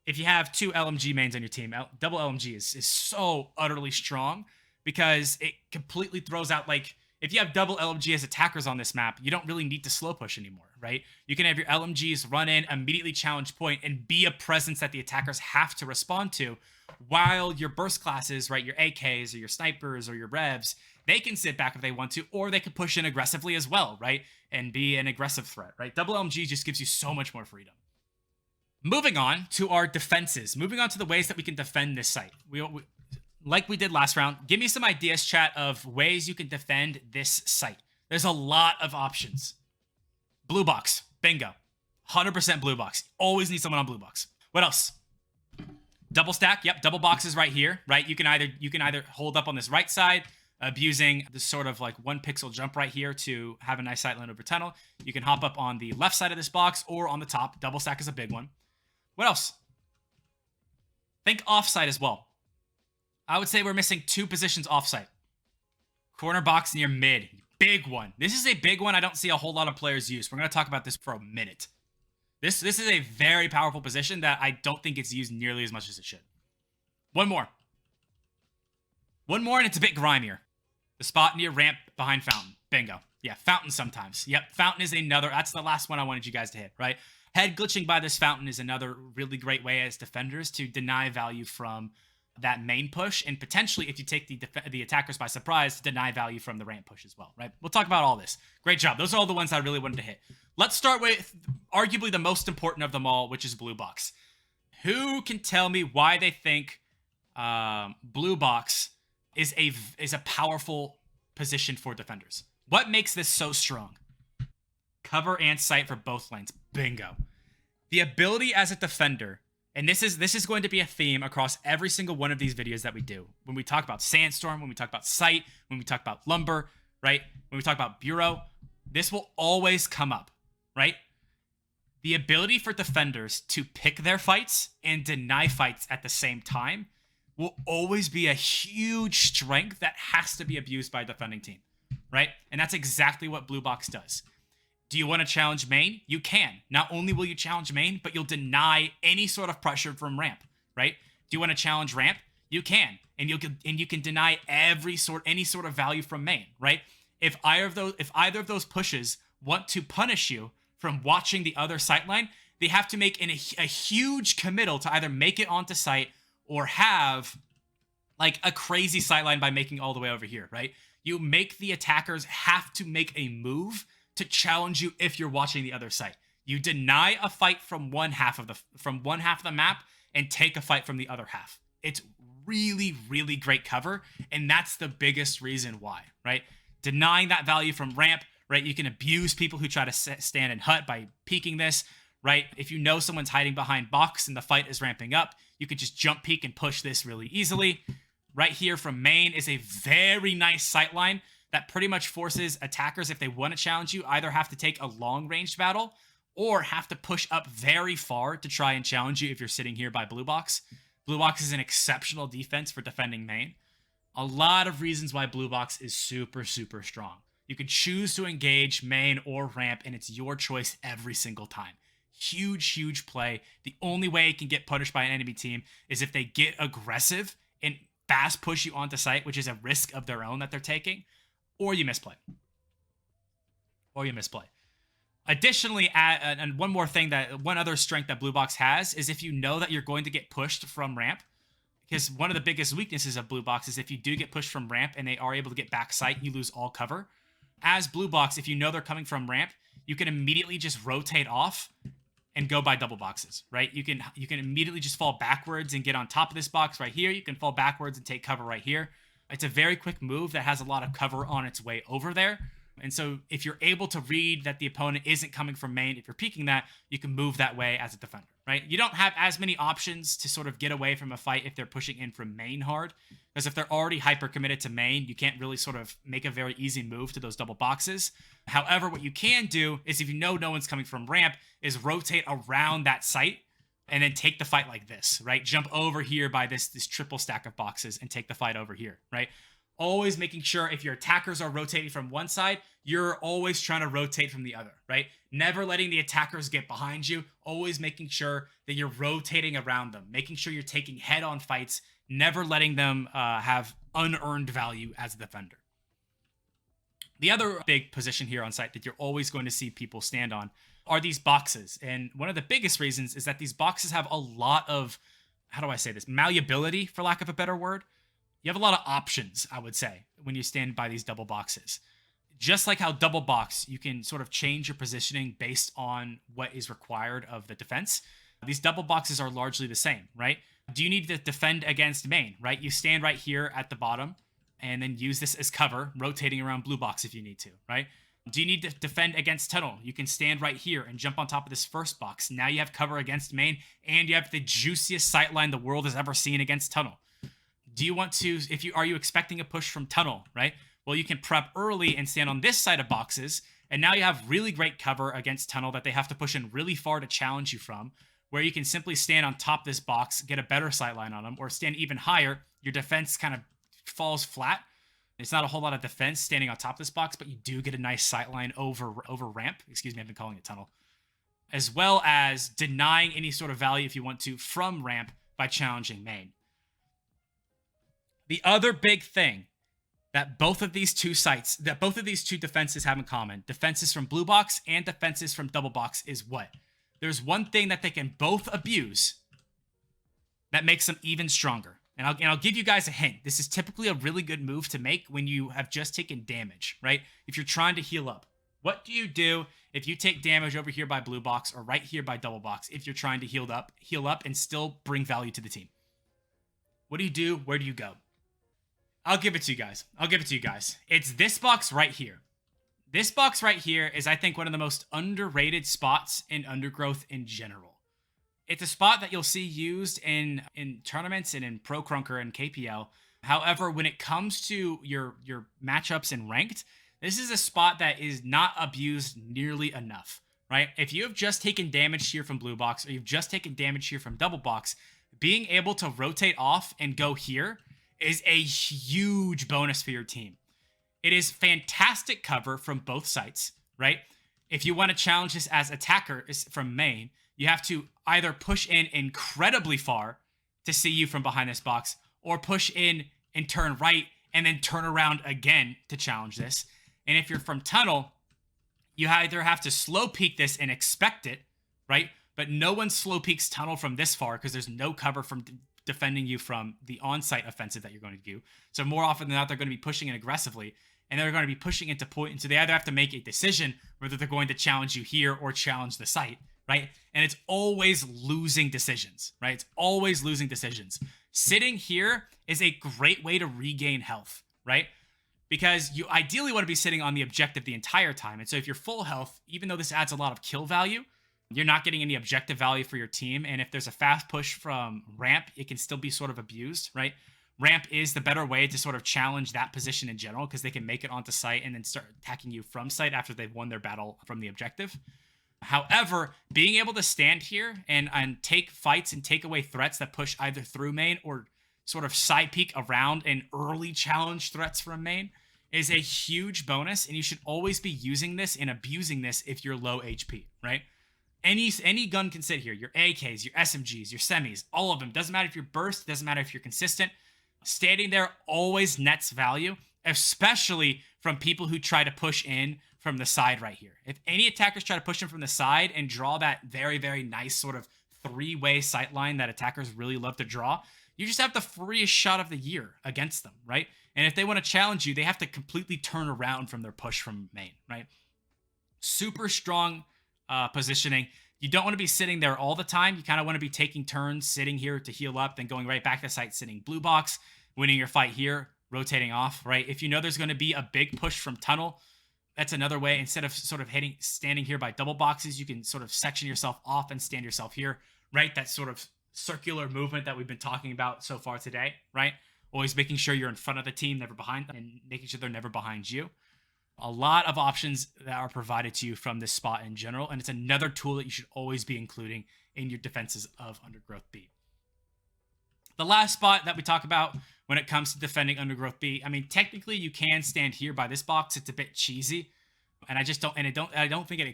if you have 2 LMG mains on your team, double LMG is so utterly strong because it completely throws out, like, if you have double LMG as attackers on this map, you don't really need to slow push anymore, right? You can have your LMGs run in, immediately challenge point, and be a presence that the attackers have to respond to, while your burst classes, right, your AKs or your snipers or your revs, they can sit back if they want to, or they can push in aggressively as well, right? And be an aggressive threat, right? Double LMG just gives you so much more freedom. Moving on to our defenses. Moving on to the ways that we can defend this site. Like we did last round, give me some ideas, chat, of ways you can defend this site. There's a lot of options. Blue box. Bingo. 100% blue box. Always need someone on blue box. What else? Double stack. Yep, double boxes right here, right? You can either hold up on this right side, abusing this sort of like 1 pixel jump right here to have a nice sightline over tunnel. You can hop up on the left side of this box or on the top. Double stack is a big one. What else? Think offside as well. I would say we're missing 2 positions offsite. Corner box near mid. Big one. This is a big one I don't see a whole lot of players use. We're going to talk about this for a minute. This is a very powerful position that I don't think it's used nearly as much as it should. One more and it's a bit grimier. The spot near ramp behind fountain. Bingo. Yeah, fountain sometimes. Yep, fountain is another. That's the last one I wanted you guys to hit, right? Head glitching by this fountain is another really great way as defenders to deny value from that main push, and potentially, if you take the attackers by surprise, deny value from the ramp push as well, right? We'll talk about all this. Great job. Those are all the ones I really wanted to hit. Let's start with arguably the most important of them all, which is blue box. Who can tell me why they think blue box is a powerful position for defenders? What makes this so strong? Cover and sight for both lanes. Bingo. The ability as a defender. And this is going to be a theme across every single one of these videos that we do. When we talk about Sandstorm, when we talk about Sight, when we talk about Lumber, right? When we talk about Bureau, this will always come up, right? The ability for defenders to pick their fights and deny fights at the same time will always be a huge strength that has to be abused by a defending team, right? And that's exactly what Blue Box does. Do you want to challenge main? You can. Not only will you challenge main, but you'll deny any sort of pressure from ramp, right? Do you want to challenge ramp? You can. And you can deny any sort of value from main, right? If either of those pushes want to punish you from watching the other sightline, they have to make a huge committal to either make it onto site or have like a crazy sightline by making all the way over here, right? You make the attackers have to make a move to challenge you if you're watching the other side. You deny a fight from one half of the map and take a fight from the other half. It's really, really great cover, and that's the biggest reason why, right? Denying that value from ramp, right? You can abuse people who try to stand and hut by peeking this, right? If you know someone's hiding behind box and the fight is ramping up, you could just jump peek and push this really easily. Right here from main is a very nice sightline that pretty much forces attackers, if they want to challenge you, either have to take a long-ranged battle or have to push up very far to try and challenge you if you're sitting here by blue box. Blue box is an exceptional defense for defending main. A lot of reasons why blue box is super, super strong. You can choose to engage main or ramp, and it's your choice every single time. Huge, huge play. The only way it can get punished by an enemy team is if they get aggressive and fast push you onto site, which is a risk of their own that they're taking, or you misplay. Additionally, and one other strength that Blue Box has is if you know that you're going to get pushed from ramp, because one of the biggest weaknesses of Blue Box is if you do get pushed from ramp and they are able to get back sight, you lose all cover. As Blue Box, if you know they're coming from ramp, you can immediately just rotate off and go by double boxes, right? You can immediately just fall backwards and get on top of this box right here. You can fall backwards and take cover right here. It's a very quick move that has a lot of cover on its way over there. And so if you're able to read that the opponent isn't coming from main, if you're peeking that, you can move that way as a defender, right? You don't have as many options to sort of get away from a fight if they're pushing in from main hard, because if they're already hyper committed to main, you can't really sort of make a very easy move to those double boxes. However, what you can do is, if you know no one's coming from ramp, is rotate around that site and then take the fight like this, right? Jump over here by this triple stack of boxes and take the fight over here, right? Always making sure if your attackers are rotating from one side, you're always trying to rotate from the other, right? Never letting the attackers get behind you. Always making sure that you're rotating around them, making sure you're taking head-on fights, never letting them have unearned value as a defender. The other big position here on site that you're always going to see people stand on are these boxes. And one of the biggest reasons is that these boxes have a lot of, how do I say this, malleability, for lack of a better word. You have a lot of options, I would say, when you stand by these double boxes. Just like how double box, you can sort of change your positioning based on what is required of the defense. These double boxes are largely the same, right? Do you need to defend against main, right? You stand right here at the bottom and then use this as cover, rotating around blue box if you need to, right? Do you need to defend against tunnel? You can stand right here and jump on top of this first box. Now you have cover against main, and you have the juiciest sightline the world has ever seen against tunnel. Do you want to, are you expecting a push from tunnel, right? Well, you can prep early and stand on this side of boxes, and now you have really great cover against tunnel that they have to push in really far to challenge you from, where you can simply stand on top of this box, get a better sightline on them, or stand even higher. Your defense kind of falls flat. It's not a whole lot of defense standing on top of this box, but you do get a nice sightline over ramp. Excuse me, I've been calling it tunnel. As well as denying any sort of value, if you want to, from ramp by challenging main. The other big thing that both of these two defenses have in common, defenses from blue box and defenses from double box, is what? There's one thing that they can both abuse that makes them even stronger. And I'll give you guys a hint. This is typically a really good move to make when you have just taken damage, right? If you're trying to heal up. What do you do if you take damage over here by blue box or right here by double box if you're trying to heal up and still bring value to the team? What do you do? Where do you go? I'll give it to you guys. It's this box right here. This box right here is, I think, one of the most underrated spots in Undergrowth in general. It's a spot that you'll see used in tournaments and in Pro Crunker and KPL. However, when it comes to your matchups in ranked, this is a spot that is not abused nearly enough, right? If you have just taken damage here from blue box, or you've just taken damage here from double box, being able to rotate off and go here is a huge bonus for your team. It is fantastic cover from both sides, right? If you want to challenge this as attacker from main, you have to either push in incredibly far to see you from behind this box, or push in and turn right and then turn around again to challenge this. And if you're from tunnel, you either have to slow peek this and expect it, right? But no one slow peeks tunnel from this far because there's no cover from defending you from the on-site offensive that you're going to do. So more often than not, they're going to be pushing in aggressively, and they're going to be pushing into point. And so they either have to make a decision whether they're going to challenge you here or challenge the site, right? And it's always losing decisions, right? It's always losing decisions. Sitting here is a great way to regain health, right? Because you ideally want to be sitting on the objective the entire time. And so if you're full health, even though this adds a lot of kill value, you're not getting any objective value for your team. And if there's a fast push from ramp, it can still be sort of abused, right? Ramp is the better way to sort of challenge that position in general, because they can make it onto site and then start attacking you from site after they've won their battle from the objective. However, being able to stand here and take fights and take away threats that push either through main or sort of side peek around and early challenge threats from main is a huge bonus, and you should always be using this and abusing this if you're low HP, right? Any gun can sit here. Your AKs, your SMGs, your semis, all of them. Doesn't matter if you're burst, doesn't matter if you're consistent. Standing there always nets value, especially from people who try to push in from the side right here. If any attackers try to push in from the side and draw that very, very nice sort of three-way sight line that attackers really love to draw, you just have the freest shot of the year against them, right? And if they want to challenge you, they have to completely turn around from their push from main, right? Super strong positioning. You don't want to be sitting there all the time. You kind of want to be taking turns sitting here to heal up, then going right back to site, sitting blue box, winning your fight here, rotating off, right? If you know there's going to be a big push from tunnel, that's another way. Instead of sort of standing here by double boxes, you can sort of section yourself off and stand yourself here, right? That sort of circular movement that we've been talking about so far today, right? Always making sure you're in front of the team, never behind them, and making sure they're never behind you. A lot of options that are provided to you from this spot in general, and it's another tool that you should always be including in your defenses of Undergrowth B. The last spot that we talk about when it comes to defending Undergrowth B, I mean, technically you can stand here by this box. It's a bit cheesy, and I don't think it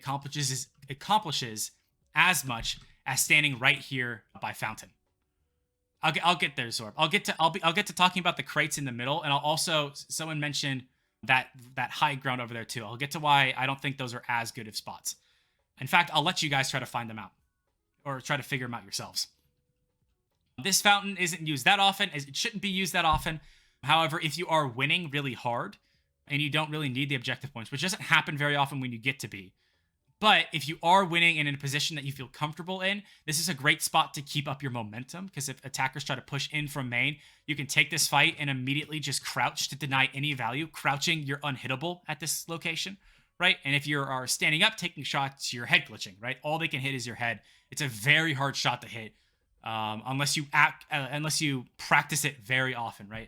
accomplishes as much as standing right here by Fountain. I'll get there, Zorb. I'll get to talking about the crates in the middle, and I'll also, someone mentioned that high ground over there too. I'll get to why I don't think those are as good of spots. In fact, I'll let you guys try to find them out or try to figure them out yourselves. This fountain isn't used that often. It shouldn't be used that often. However, if you are winning really hard and you don't really need the objective points, which doesn't happen very often when you get to be, but if you are winning and in a position that you feel comfortable in, this is a great spot to keep up your momentum, because if attackers try to push in from main, you can take this fight and immediately just crouch to deny any value. Crouching, you're unhittable at this location, right? And if you are standing up, taking shots, you're head glitching, right? All they can hit is your head. It's a very hard shot to hit, unless you practice it very often, right?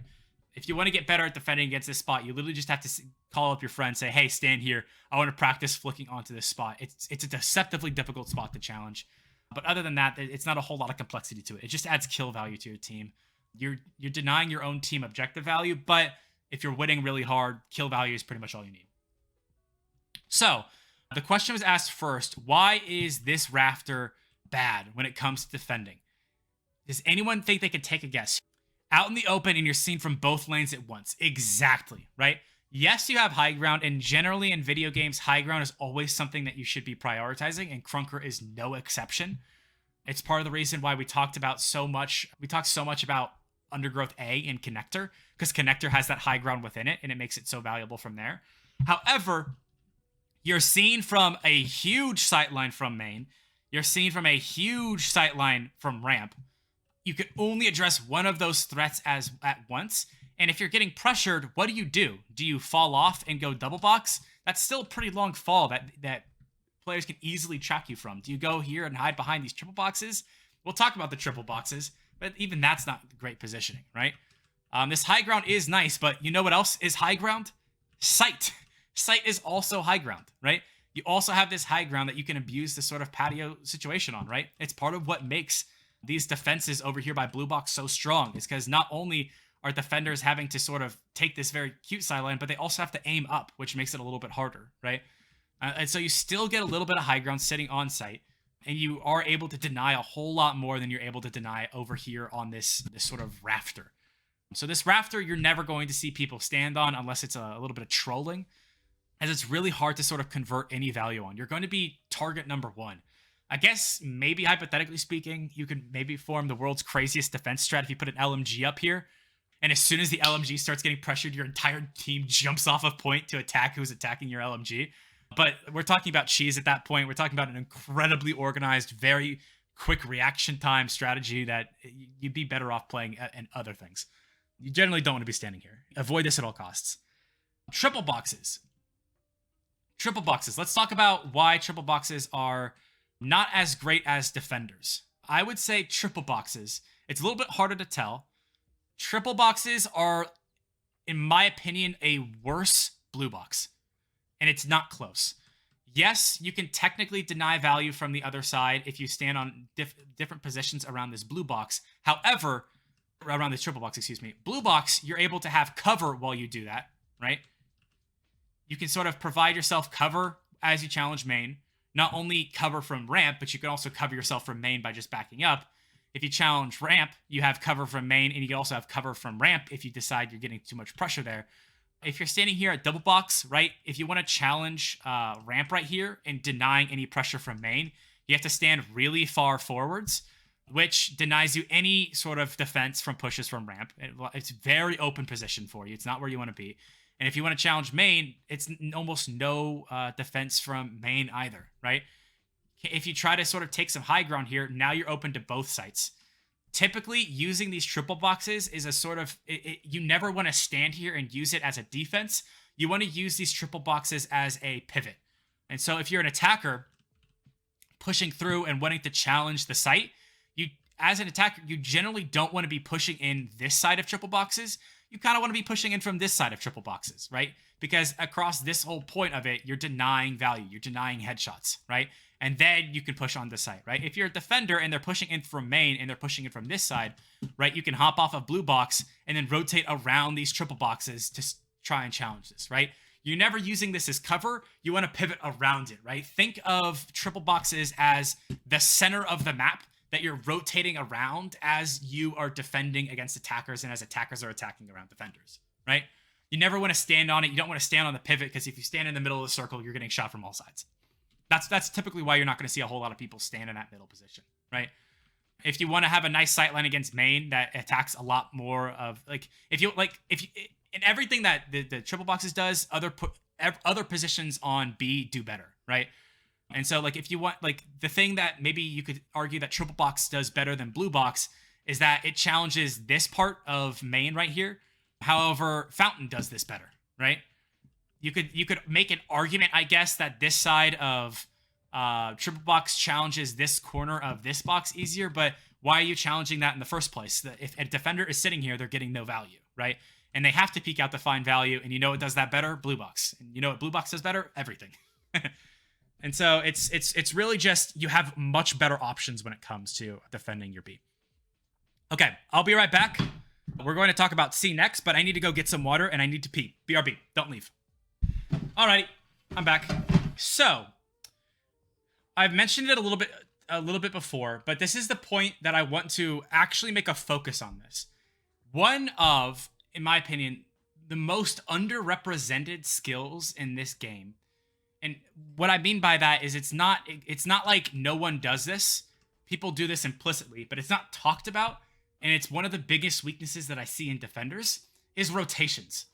If you want to get better at defending against this spot, you literally just have to call up your friend, say, hey, stand here. I want to practice flicking onto this spot. It's a deceptively difficult spot to challenge. But other than that, it's not a whole lot of complexity to it. It just adds kill value to your team. You're denying your own team objective value, but if you're winning really hard, kill value is pretty much all you need. So the question was asked first, why is this rafter bad when it comes to defending? Does anyone think they could take a guess? Out in the open and you're seen from both lanes at once. Exactly, right? Yes, you have high ground, and generally in video games, high ground is always something that you should be prioritizing, and Krunker is no exception. It's part of the reason why we talked so much about Undergrowth A and Connector, because Connector has that high ground within it, and it makes it so valuable from there. However, you're seen from a huge sightline from main. You're seen from a huge sightline from ramp. You can only address one of those threats at once. And if you're getting pressured, what do? Do you fall off and go double box? That's still a pretty long fall that players can easily track you from. Do you go here and hide behind these triple boxes? We'll talk about the triple boxes, but even that's not great positioning, right? This high ground is nice, but you know what else is high ground? Sight. Sight is also high ground, right? You also have this high ground that you can abuse this sort of patio situation on, right? It's part of what makes these defenses over here by Blue Box so strong, is because not only are defenders having to sort of take this very cute sideline, but they also have to aim up, which makes it a little bit harder, right? And so you still get a little bit of high ground sitting on site, and you are able to deny a whole lot more than you're able to deny over here on this sort of rafter. So this rafter, you're never going to see people stand on unless it's a little bit of trolling, as it's really hard to sort of convert any value on. You're going to be target number one. I guess maybe hypothetically speaking, you could maybe form the world's craziest defense strat if you put an LMG up here. And as soon as the LMG starts getting pressured, your entire team jumps off of point to attack who's attacking your LMG. But we're talking about cheese at that point. We're talking about an incredibly organized, very quick reaction time strategy that you'd be better off playing and other things. You generally don't want to be standing here. Avoid this at all costs. Triple boxes. Triple boxes. Let's talk about why triple boxes are not as great as defenders. I would say triple boxes. It's a little bit harder to tell. Triple boxes are, in my opinion, a worse blue box. And it's not close. Yes, you can technically deny value from the other side if you stand on different positions around this blue box. However, around this triple box, excuse me. Blue box, you're able to have cover while you do that, right? You can sort of provide yourself cover as you challenge main. Not only cover from ramp, but you can also cover yourself from main by just backing up. If you challenge ramp, you have cover from main, and you can also have cover from ramp if you decide you're getting too much pressure there. If you're standing here at double box, right, if you want to challenge ramp right here and denying any pressure from main, you have to stand really far forwards, which denies you any sort of defense from pushes from ramp. It's very open position for you. It's not where you want to be. And if you want to challenge main, it's almost no defense from main either, right? If you try to sort of take some high ground here, now you're open to both sites. Typically, using these triple boxes is a sort of, you never want to stand here and use it as a defense. You want to use these triple boxes as a pivot. And so if you're an attacker pushing through and wanting to challenge the site, as an attacker, you generally don't want to be pushing in this side of triple boxes. You kind of want to be pushing in from this side of triple boxes, right? Because across this whole point of it, you're denying value. You're denying headshots, right? And then you can push on the site, right? If you're a defender and they're pushing in from main and they're pushing in from this side, right? You can hop off of blue box and then rotate around these triple boxes to try and challenge this, right? You're never using this as cover. You want to pivot around it, right? Think of triple boxes as the center of the map that you're rotating around as you are defending against attackers and as attackers are attacking around defenders, right? You never want to stand on it. You don't want to stand on the pivot, because if you stand in the middle of the circle, you're getting shot from all sides. That's typically why you're not going to see a whole lot of people stand in that middle position, right? If you want to have a nice sightline against main that attacks a lot more of, like, if you in everything that the triple boxes does, other positions on B do better, right? And so, like, if you want, like, the thing that maybe you could argue that triple box does better than blue box is that it challenges this part of main right here. However, fountain does this better, right? You could make an argument, I guess, that this side of triple box challenges this corner of this box easier, but why are you challenging that in the first place? If a defender is sitting here, they're getting no value, right? And they have to peek out to find value, and you know what does that better? Blue box. And you know what blue box does better? Everything. And so it's really just, you have much better options when it comes to defending your B. Okay, I'll be right back. We're going to talk about C next, but I need to go get some water and I need to pee. BRB, don't leave. Alrighty, I'm back. So, I've mentioned it a little bit before, but this is the point that I want to actually make a focus on this. One of, in my opinion, the most underrepresented skills in this game. And what I mean by that is it's not like no one does this. People do this implicitly, but it's not talked about. And it's one of the biggest weaknesses that I see in defenders is rotations,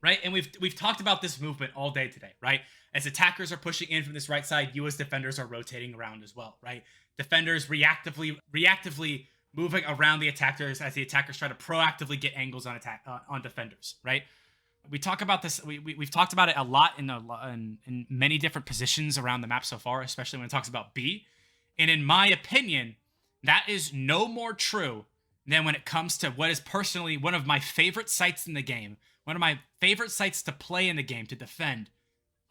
right? And we've talked about this movement all day today, right? As attackers are pushing in from this right side, you as defenders are rotating around as well, right? Defenders reactively moving around the attackers as the attackers try to proactively get angles on on defenders, right? We talk about this. We've talked about it a lot in many different positions around the map so far, especially when it talks about B. And in my opinion, that is no more true than when it comes to what is personally one of my favorite sites in the game, one of my favorite sites to play in the game to defend,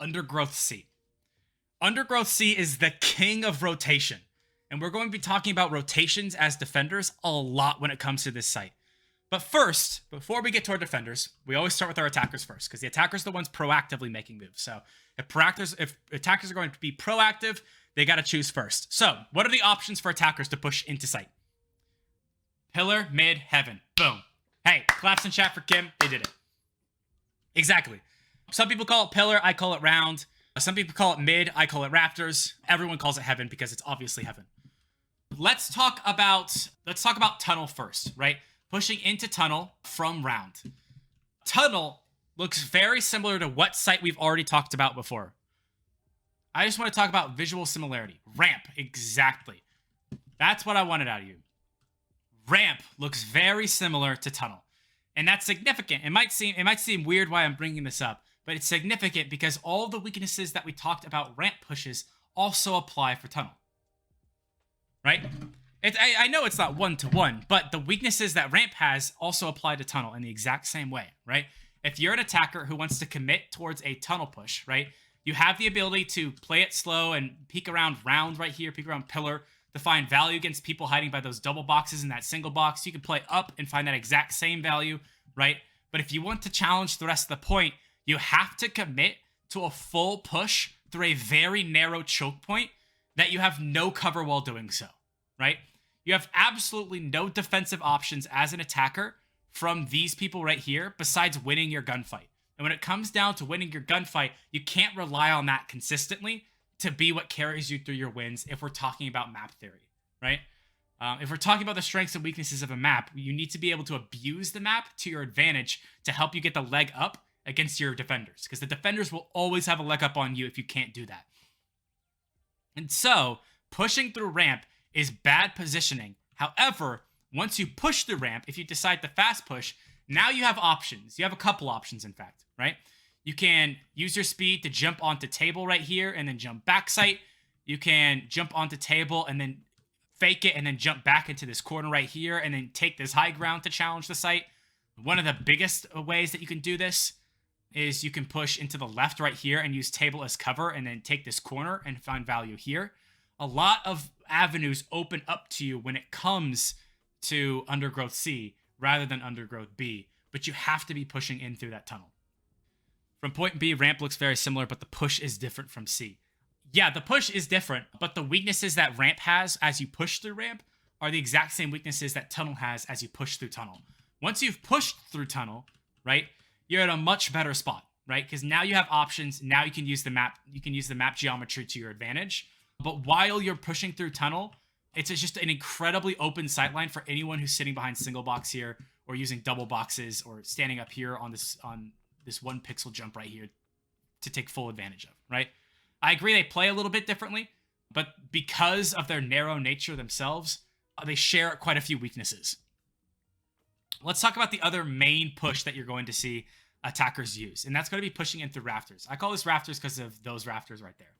Undergrowth C. Undergrowth C is the king of rotation. And we're going to be talking about rotations as defenders a lot when it comes to this site. But first, before we get to our defenders, we always start with our attackers first, because the attackers are the ones proactively making moves. So if attackers are going to be proactive, they got to choose first. So what are the options for attackers to push into site? Pillar, mid, heaven. Boom. Hey, claps in chat for Kim. They did it. Exactly. Some people call it pillar. I call it round. Some people call it mid. I call it rafters. Everyone calls it heaven because it's obviously heaven. Let's talk about tunnel first, right? Pushing into tunnel from round. Tunnel looks very similar to what site we've already talked about before. I just want to talk about visual similarity. Ramp, exactly. That's what I wanted out of you. Ramp looks very similar to tunnel. And that's significant. It might seem weird why I'm bringing this up, but it's significant because all the weaknesses that we talked about ramp pushes also apply for tunnel. Right? I know it's not one-to-one, but the weaknesses that ramp has also apply to tunnel in the exact same way, right? If you're an attacker who wants to commit towards a tunnel push, right, you have the ability to play it slow and peek around round right here, peek around pillar, to find value against people hiding by those double boxes in that single box. You can play up and find that exact same value, right? But if you want to challenge the rest of the point, you have to commit to a full push through a very narrow choke point that you have no cover while doing so, right? You have absolutely no defensive options as an attacker from these people right here besides winning your gunfight. And when it comes down to winning your gunfight, you can't rely on that consistently to be what carries you through your wins if we're talking about map theory, right? If we're talking about the strengths and weaknesses of a map, you need to be able to abuse the map to your advantage to help you get the leg up against your defenders, because the defenders will always have a leg up on you if you can't do that. And so, pushing through ramp is bad positioning. However, once you push the ramp, if you decide to fast push, now you have options. You have a couple options, in fact, right? You can use your speed to jump onto table right here and then jump back site. You can jump onto table and then fake it and then jump back into this corner right here and then take this high ground to challenge the site. One of the biggest ways that you can do this is you can push into the left right here and use table as cover and then take this corner and find value here. A lot of avenues open up to you when it comes to Undergrowth C rather than Undergrowth B, but you have to be pushing in through that tunnel. From point B, ramp looks very similar, but the push is different from C. Yeah, the push is different, but the weaknesses that ramp has as you push through ramp are the exact same weaknesses that tunnel has as you push through tunnel. Once you've pushed through tunnel, right, you're in a much better spot, right? Because now you have options. Now you can use the map. You can use the map geometry to your advantage. But while you're pushing through tunnel, it's just an incredibly open sightline for anyone who's sitting behind single box here, or using double boxes, or standing up here on this 1 pixel jump right here to take full advantage of, right? I agree they play a little bit differently, but because of their narrow nature themselves, they share quite a few weaknesses. Let's talk about the other main push that you're going to see attackers use, and that's going to be pushing in through rafters. I call this rafters because of those rafters right there.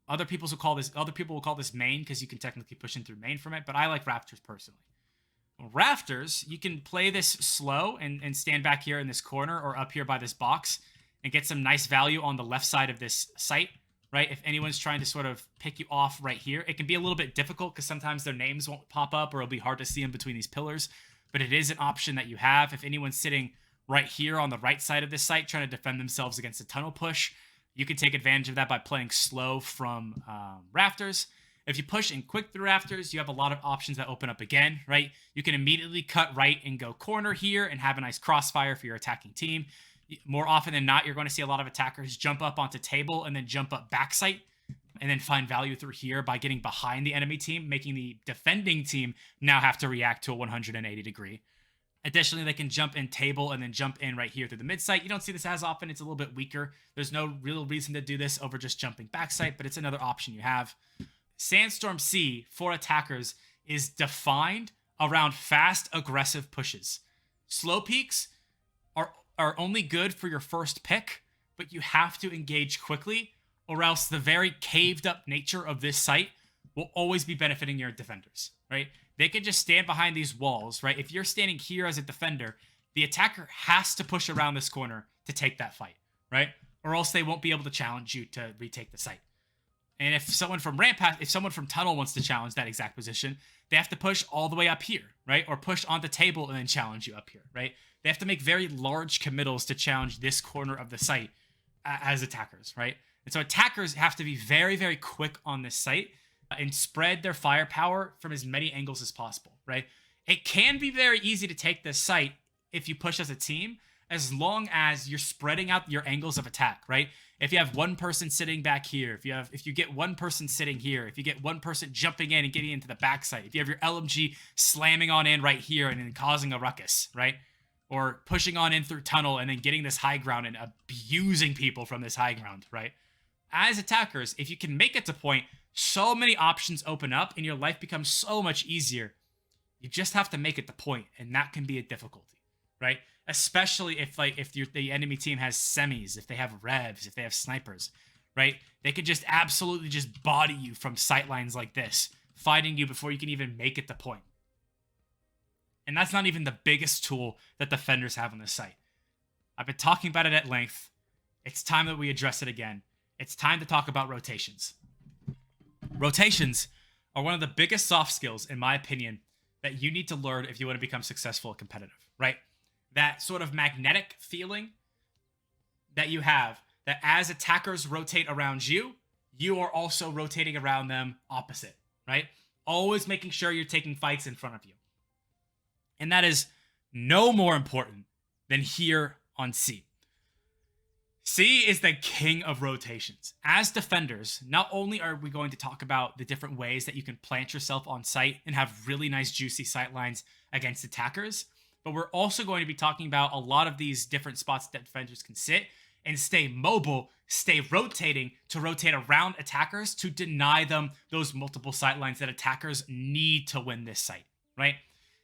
Other people will call this main because you can technically push in through main from it, but I like rafters personally. Rafters, you can play this slow and stand back here in this corner or up here by this box and get some nice value on the left side of this site, right? If anyone's trying to sort of pick you off right here, it can be a little bit difficult because sometimes their names won't pop up, or it'll be hard to see them between these pillars, but it is an option that you have. If anyone's sitting right here on the right side of this site trying to defend themselves against a tunnel push, you can take advantage of that by playing slow from rafters. If you push and quick through rafters, you have a lot of options that open up again, right? You can immediately cut right and go corner here and have a nice crossfire for your attacking team. More often than not, you're going to see a lot of attackers jump up onto table and then jump up backside and then find value through here by getting behind the enemy team, making the defending team now have to react to a 180 degree. Additionally, they can jump in table and then jump in right here through the mid site. You don't see this as often. It's a little bit weaker. There's no real reason to do this over just jumping back site, but it's another option you have. Sandstorm C for attackers is defined around fast, aggressive pushes. Slow peaks are only good for your first pick, but you have to engage quickly, or else the very caved up nature of this site will always be benefiting your defenders, right? They can just stand behind these walls, right? If you're standing here as a defender, the attacker has to push around this corner to take that fight, right? Or else they won't be able to challenge you to retake the site. And if someone from tunnel wants to challenge that exact position, they have to push all the way up here, right? Or push on the table and then challenge you up here, right? They have to make very large committals to challenge this corner of the site as attackers, right? And so attackers have to be very, very quick on this site and spread their firepower from as many angles as possible, right? It can be very easy to take this site if you push as a team, as long as you're spreading out your angles of attack, right? If you have one person sitting back here, if you get one person sitting here, if you get one person jumping in and getting into the backside, if you have your LMG slamming on in right here and then causing a ruckus, right? Or pushing on in through tunnel and then getting this high ground and abusing people from this high ground, right? As attackers, if you can make it to point, so many options open up and your life becomes so much easier. You just have to make it to point, and that can be a difficulty, right? Especially if the enemy team has semis, if they have revs, if they have snipers, right? They could just absolutely just body you from sightlines like this, fighting you before you can even make it to point. And that's not even the biggest tool that defenders have on this site. I've been talking about it at length. It's time that we address it again. It's time to talk about rotations. Rotations are one of the biggest soft skills, in my opinion, that you need to learn if you want to become successful and competitive, right? That sort of magnetic feeling that you have, that as attackers rotate around you, you are also rotating around them opposite, right? Always making sure you're taking fights in front of you. And that is no more important than here on C. C is the king of rotations. As defenders, not only are we going to talk about the different ways that you can plant yourself on site and have really nice juicy sight lines against attackers, but we're also going to be talking about a lot of these different spots that defenders can sit and stay mobile, stay rotating to rotate around attackers to deny them those multiple sight lines that attackers need to win this site, right?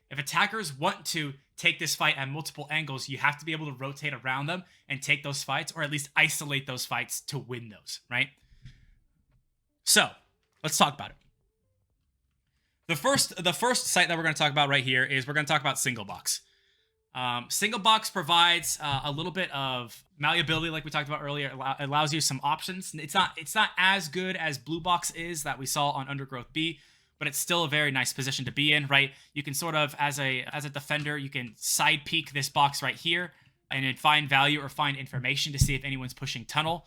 If attackers want to take this fight at multiple angles, you have to be able to rotate around them and take those fights, or at least isolate those fights to win those, right? So, let's talk about it. The first site that we're going to talk about right here is we're going to talk about single box. Single box provides a little bit of malleability, like we talked about earlier. It allows you some options. It's not as good as blue box is that we saw on Undergrowth B, but it's still a very nice position to be in, right? You can sort of, as a defender, you can side peek this box right here and then find value or find information to see if anyone's pushing tunnel.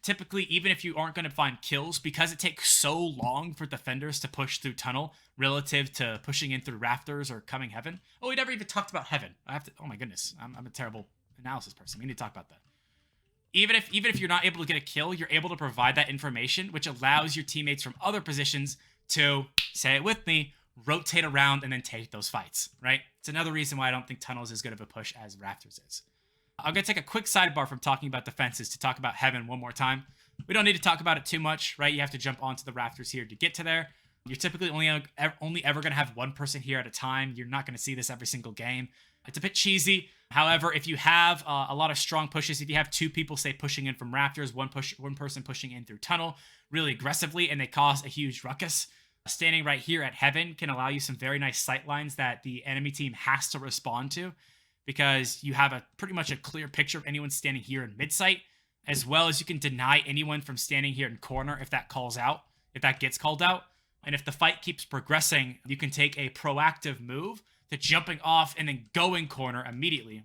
Typically, even if you aren't going to find kills, because it takes so long for defenders to push through tunnel relative to pushing in through rafters or coming heaven. Oh, we never even talked about heaven. Oh my goodness, I'm a terrible analysis person. We need to talk about that. Even if you're not able to get a kill, you're able to provide that information, which allows your teammates from other positions to, say it with me, rotate around and then take those fights, right? It's another reason why I don't think Tunnel is as good of a push as Rafters is. I'm going to take a quick sidebar from talking about defenses to talk about Heaven one more time. We don't need to talk about it too much, right? You have to jump onto the Rafters here to get to there. You're typically only ever going to have one person here at a time. You're not going to see this every single game. It's a bit cheesy. However, if you have a lot of strong pushes, if you have two people, say, pushing in from Rafters, one person pushing in through Tunnel really aggressively, and they cause a huge ruckus, standing right here at Heaven can allow you some very nice sight lines that the enemy team has to respond to, because you have pretty much a clear picture of anyone standing here in mid-sight, as well as you can deny anyone from standing here in corner if that gets called out. And if the fight keeps progressing, you can take a proactive move to jumping off and then going corner immediately.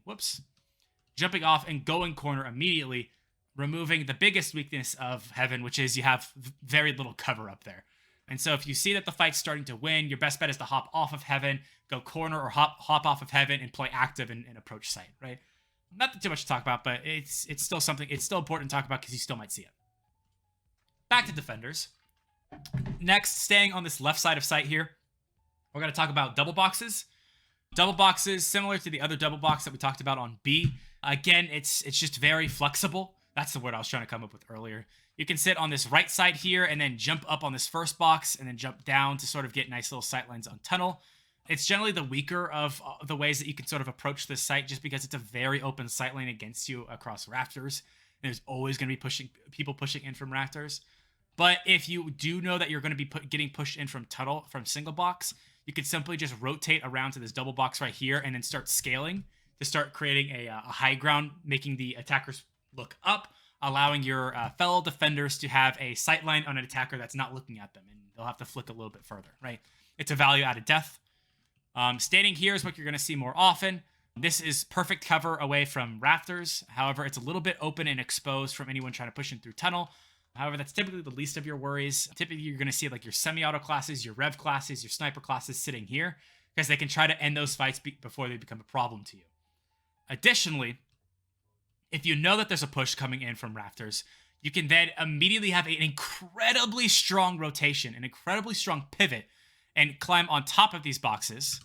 Jumping off and going corner immediately, removing the biggest weakness of Heaven, which is you have very little cover up there. And so if you see that the fight's starting to win, your best bet is to hop off of Heaven, go corner, or hop off of Heaven and play active and approach site, right? Not too much to talk about, but it's still something, it's still important to talk about because you still might see it. Back to defenders. Next, staying on this left side of site here, we're going to talk about double boxes. Double boxes, similar to the other double box that we talked about on B. Again, it's just very flexible. That's the word I was trying to come up with earlier. You can sit on this right side here and then jump up on this first box and then jump down to sort of get nice little sight lines on Tunnel. It's generally the weaker of the ways that you can sort of approach this site, just because it's a very open sight lane against you across Rafters. And there's always going to be people pushing in from Rafters. But if you do know that you're going to be getting pushed in from Tunnel, from single box, you could simply just rotate around to this double box right here and then start scaling to start creating a high ground, making the attackers look up, allowing your fellow defenders to have a sight line on an attacker that's not looking at them, and they'll have to flick a little bit further, right? It's a value out of death. Standing here is what you're going to see more often. This is perfect cover away from Rafters. However, it's a little bit open and exposed from anyone trying to push in through Tunnel. However, that's typically the least of your worries. Typically, you're going to see like your semi-auto classes, your rev classes, your sniper classes sitting here, because they can try to end those fights before they become a problem to you. Additionally, if you know that there's a push coming in from Rafters, you can then immediately have an incredibly strong rotation, an incredibly strong pivot, and climb on top of these boxes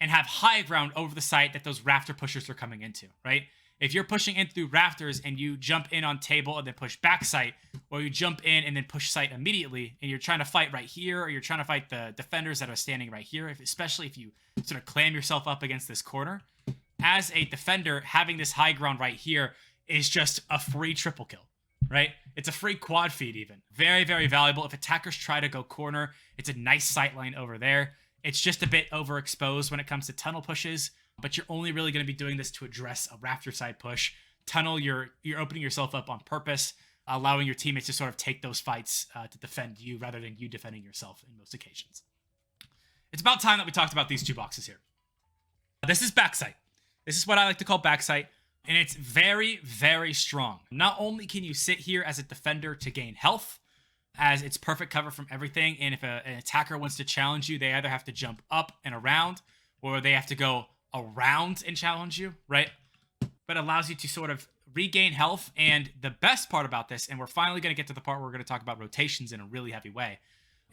and have high ground over the site that those Rafter pushers are coming into, right? If you're pushing in through Rafters and you jump in on table and then push back site, or you jump in and then push site immediately, and you're trying to fight right here, or you're trying to fight the defenders that are standing right here, especially if you sort of clam yourself up against this corner, as a defender, having this high ground right here is just a free triple kill, right? It's a free quad feed even. Very, very valuable. If attackers try to go corner, it's a nice sight line over there. It's just a bit overexposed when it comes to Tunnel pushes, but you're only really going to be doing this to address a Rafter side push. Tunnel, you're opening yourself up on purpose, allowing your teammates to sort of take those fights to defend you rather than you defending yourself in most occasions. It's about time that we talked about these two boxes here. This is backside. This is what I like to call backside, and it's very, very strong. Not only can you sit here as a defender to gain health, as it's perfect cover from everything, and if an attacker wants to challenge you, they either have to jump up and around, or they have to go around and challenge you, right? But it allows you to sort of regain health, and the best part about this, and we're finally going to get to the part where we're going to talk about rotations in a really heavy way,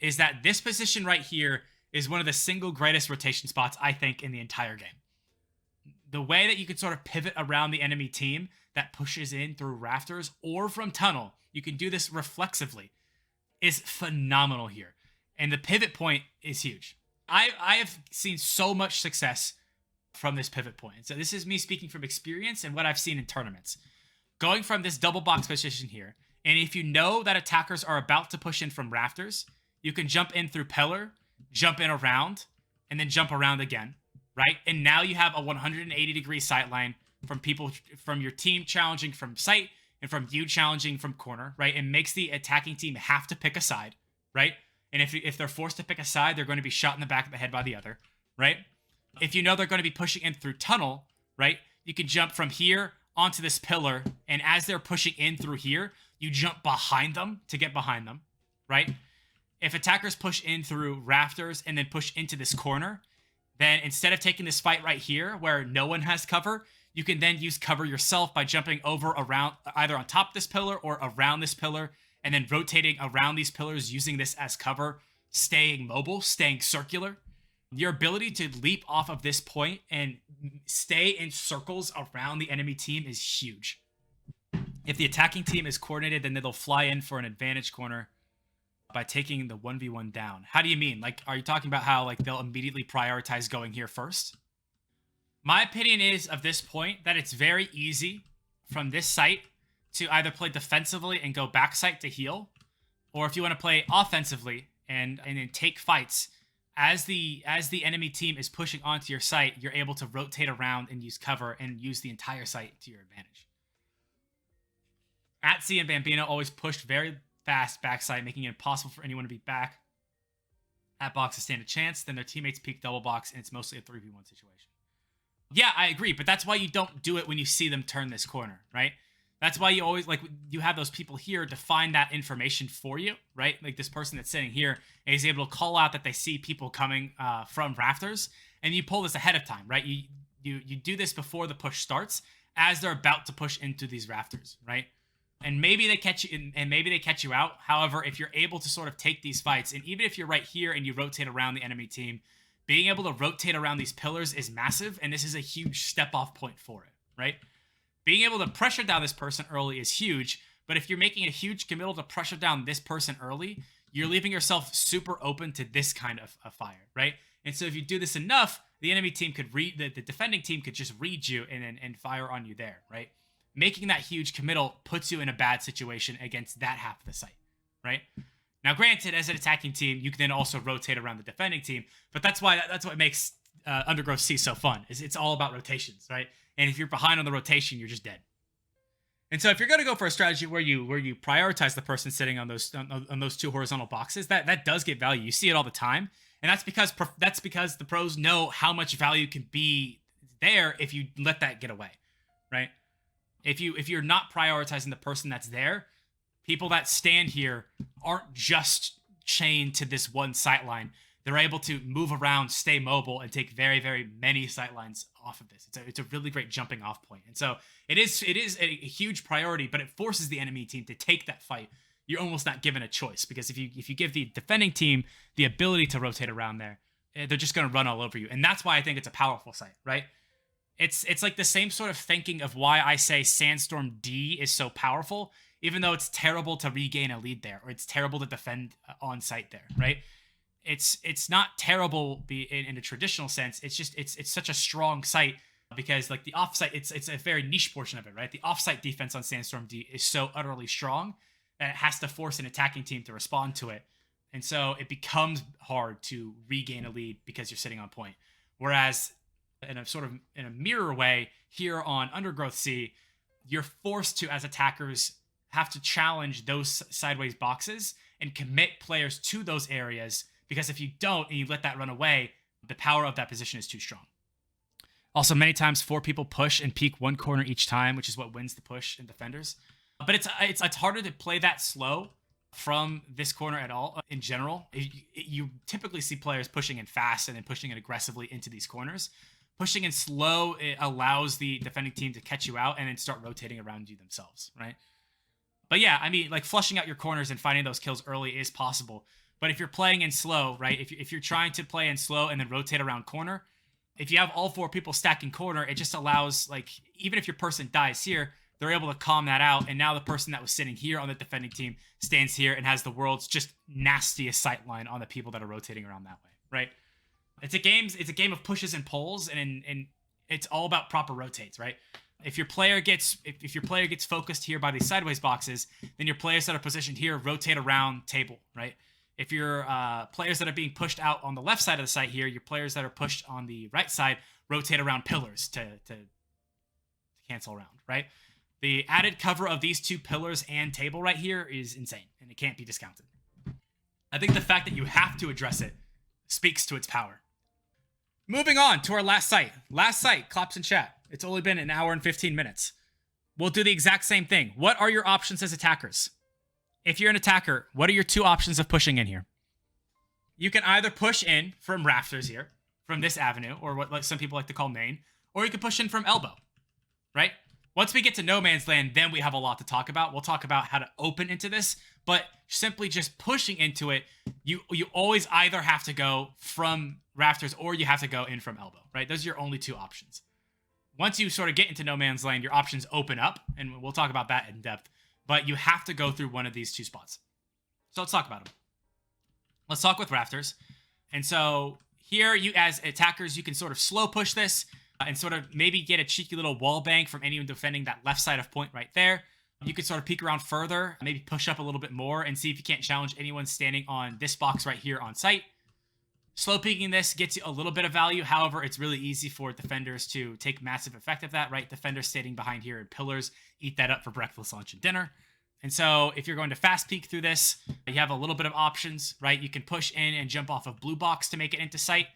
is that this position right here is one of the single greatest rotation spots, I think, in the entire game. The way that you can sort of pivot around the enemy team that pushes in through Rafters or from Tunnel, you can do this reflexively, is phenomenal here. And the pivot point is huge. I have seen so much success from this pivot point. So this is me speaking from experience and what I've seen in tournaments. Going from this double box position here, and if you know that attackers are about to push in from Rafters, you can jump in through Pillar, jump in around, and then jump around again, right? And now you have a 180-degree sight line from people, from your team challenging from sight and from you challenging from corner, right? It makes the attacking team have to pick a side, right? And if they're forced to pick a side, they're going to be shot in the back of the head by the other, right? If you know they're going to be pushing in through Tunnel, right? You can jump from here onto this pillar, and as they're pushing in through here, you jump behind them to get behind them, right? If attackers push in through Rafters and then push into this corner, then instead of taking this fight right here where no one has cover, You can then use cover yourself by jumping over around either on top of this pillar or around this pillar, and then rotating around these pillars using this as cover, staying mobile, staying circular. Your ability to leap off of this point and stay in circles around the enemy team is huge. If the attacking team is coordinated, then they'll fly in for an advantage corner by taking the 1v1 down. How do you mean? Like, are you talking about how like they'll immediately prioritize going here first? My opinion is, of this point, that it's very easy from this site to either play defensively and go back site to heal, or if you want to play offensively and then take fights, as the enemy team is pushing onto your site, you're able to rotate around and use cover and use the entire site to your advantage. Atsi and Bambino always pushed very fast backside, making it impossible for anyone to be back at box to stand a chance. Then their teammates peek double box, and it's mostly a 3v1 situation. Yeah, I agree, but that's why you don't do it when you see them turn this corner, right? That's why you always, like, you have those people here to find that information for you, right? Like this person that's sitting here is able to call out that they see people coming from rafters, and you pull this ahead of time, right? You do this before the push starts, as they're about to push into these rafters, right? And maybe they catch you, and maybe they catch you out. However, if you're able to sort of take these fights, and even if you're right here and you rotate around the enemy team, being able to rotate around these pillars is massive, and this is a huge step-off point for it, right? Being able to pressure down this person early is huge, but if you're making a huge committal to pressure down this person early, you're leaving yourself super open to this kind of a fire, right? And so if you do this enough, the enemy team could read, the defending team could just read you and fire on you there, right? Making that huge committal puts you in a bad situation against that half of the site, right? Now, granted, as an attacking team, you can then also rotate around the defending team, but that's what makes Undergrowth C so fun, is it's all about rotations, right? And if you're behind on the rotation, you're just dead. And so if you're going to go for a strategy where you prioritize the person sitting on those two horizontal boxes, that does get value. You see it all the time, and that's because the pros know how much value can be there if you let that get away, right? If you're not prioritizing the person that's there, people that stand here aren't just chained to this one sight line. They're able to move around, stay mobile, and take very, very many sight lines off of this. It's a really great jumping off point. And so it is a huge priority, but it forces the enemy team to take that fight. You're almost not given a choice, because if you give the defending team the ability to rotate around there, they're just going to run all over you. And that's why I think it's a powerful site, right? It's like the same sort of thinking of why I say Sandstorm D is so powerful, even though it's terrible to regain a lead there, or it's terrible to defend on site there, right? It's not terrible in a traditional sense. It's just it's such a strong site, because like the offsite, it's a very niche portion of it, right? The offsite defense on Sandstorm D is so utterly strong that it has to force an attacking team to respond to it, and so it becomes hard to regain a lead because you're sitting on point. Whereas in a mirror way here on Undergrowth C, you're forced to, as attackers, have to challenge those sideways boxes and commit players to those areas, because if you don't and you let that run away, the power of that position is too strong. Also, many times 4 people push and peek one corner each time, which is what wins the push in defenders. But it's harder to play that slow from this corner at all in general. You typically see players pushing in fast and then pushing in aggressively into these corners. Pushing in slow, it allows the defending team to catch you out and then start rotating around you themselves, right? But yeah, I mean, like, flushing out your corners and finding those kills early is possible. But if you're playing in slow, right, if you're trying to play in slow and then rotate around corner, if you have all 4 people stacking corner, it just allows, like, even if your person dies here, they're able to calm that out. And now the person that was sitting here on the defending team stands here and has the world's just nastiest sight line on the people that are rotating around that way, right? It's a game of pushes and pulls, and it's all about proper rotates, right? If your player gets focused here by these sideways boxes, then your players that are positioned here rotate around table, right? If your players that are being pushed out on the left side of the site here, your players that are pushed on the right side rotate around pillars to cancel around, right? The added cover of these 2 pillars and table right here is insane, and it can't be discounted. I think the fact that you have to address it speaks to its power. Moving on to our last site. Last site, claps in chat. It's only been an hour and 15 minutes. We'll do the exact same thing. What are your options as attackers? If you're an attacker, what are your 2 options of pushing in here? You can either push in from rafters here, from this avenue, or what some people like to call main, or you can push in from elbow. right? Once we get to no man's land, then we have a lot to talk about. We'll talk about how to open into this, but simply just pushing into it, you always either have to go from rafters or you have to go in from elbow, right? Those are your only two options. Once you sort of get into no man's land, your options open up, and we'll talk about that in depth, but you have to go through one of these two spots. So let's talk about them. Let's talk with rafters. And so here, you as attackers, you can sort of slow push this and sort of maybe get a cheeky little wall bang from anyone defending that left side of point right there. You could sort of peek around further, maybe push up a little bit more and see if you can't challenge anyone standing on this box right here on site. Slow peeking this gets you a little bit of value. However, it's really easy for defenders to take massive effect of that, right? Defenders standing behind here in pillars eat that up for breakfast, lunch, and dinner. And so if you're going to fast peek through this, you have a little bit of options, right? You can push in and jump off of blue box to make it into sight.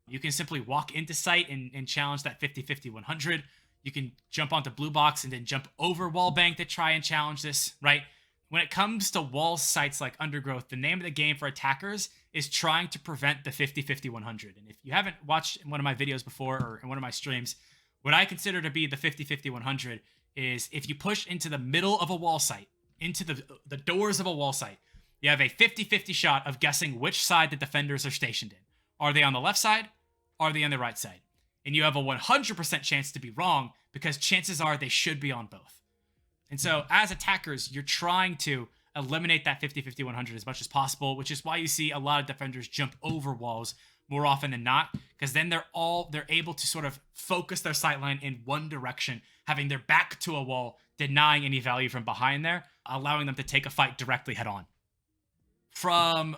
You can simply walk into sight and challenge that 50-50-100. You can jump onto blue box and then jump over wall bank to try and challenge this, right? When it comes to wall sites like Undergrowth, the name of the game for attackers is trying to prevent the 50-50-100. And if you haven't watched one of my videos before or in one of my streams, what I consider to be the 50-50-100 is if you push into the middle of a wall site, into the doors of a wall site, you have a 50-50 shot of guessing which side the defenders are stationed in. Are they on the left side? Are they on the right side? And you have a 100% chance to be wrong because chances are they should be on both. And so as attackers, you're trying to eliminate that 50-50-100 as much as possible, which is why you see a lot of defenders jump over walls more often than not, because then they're able to sort of focus their sightline in one direction, having their back to a wall, denying any value from behind there, allowing them to take a fight directly head on. From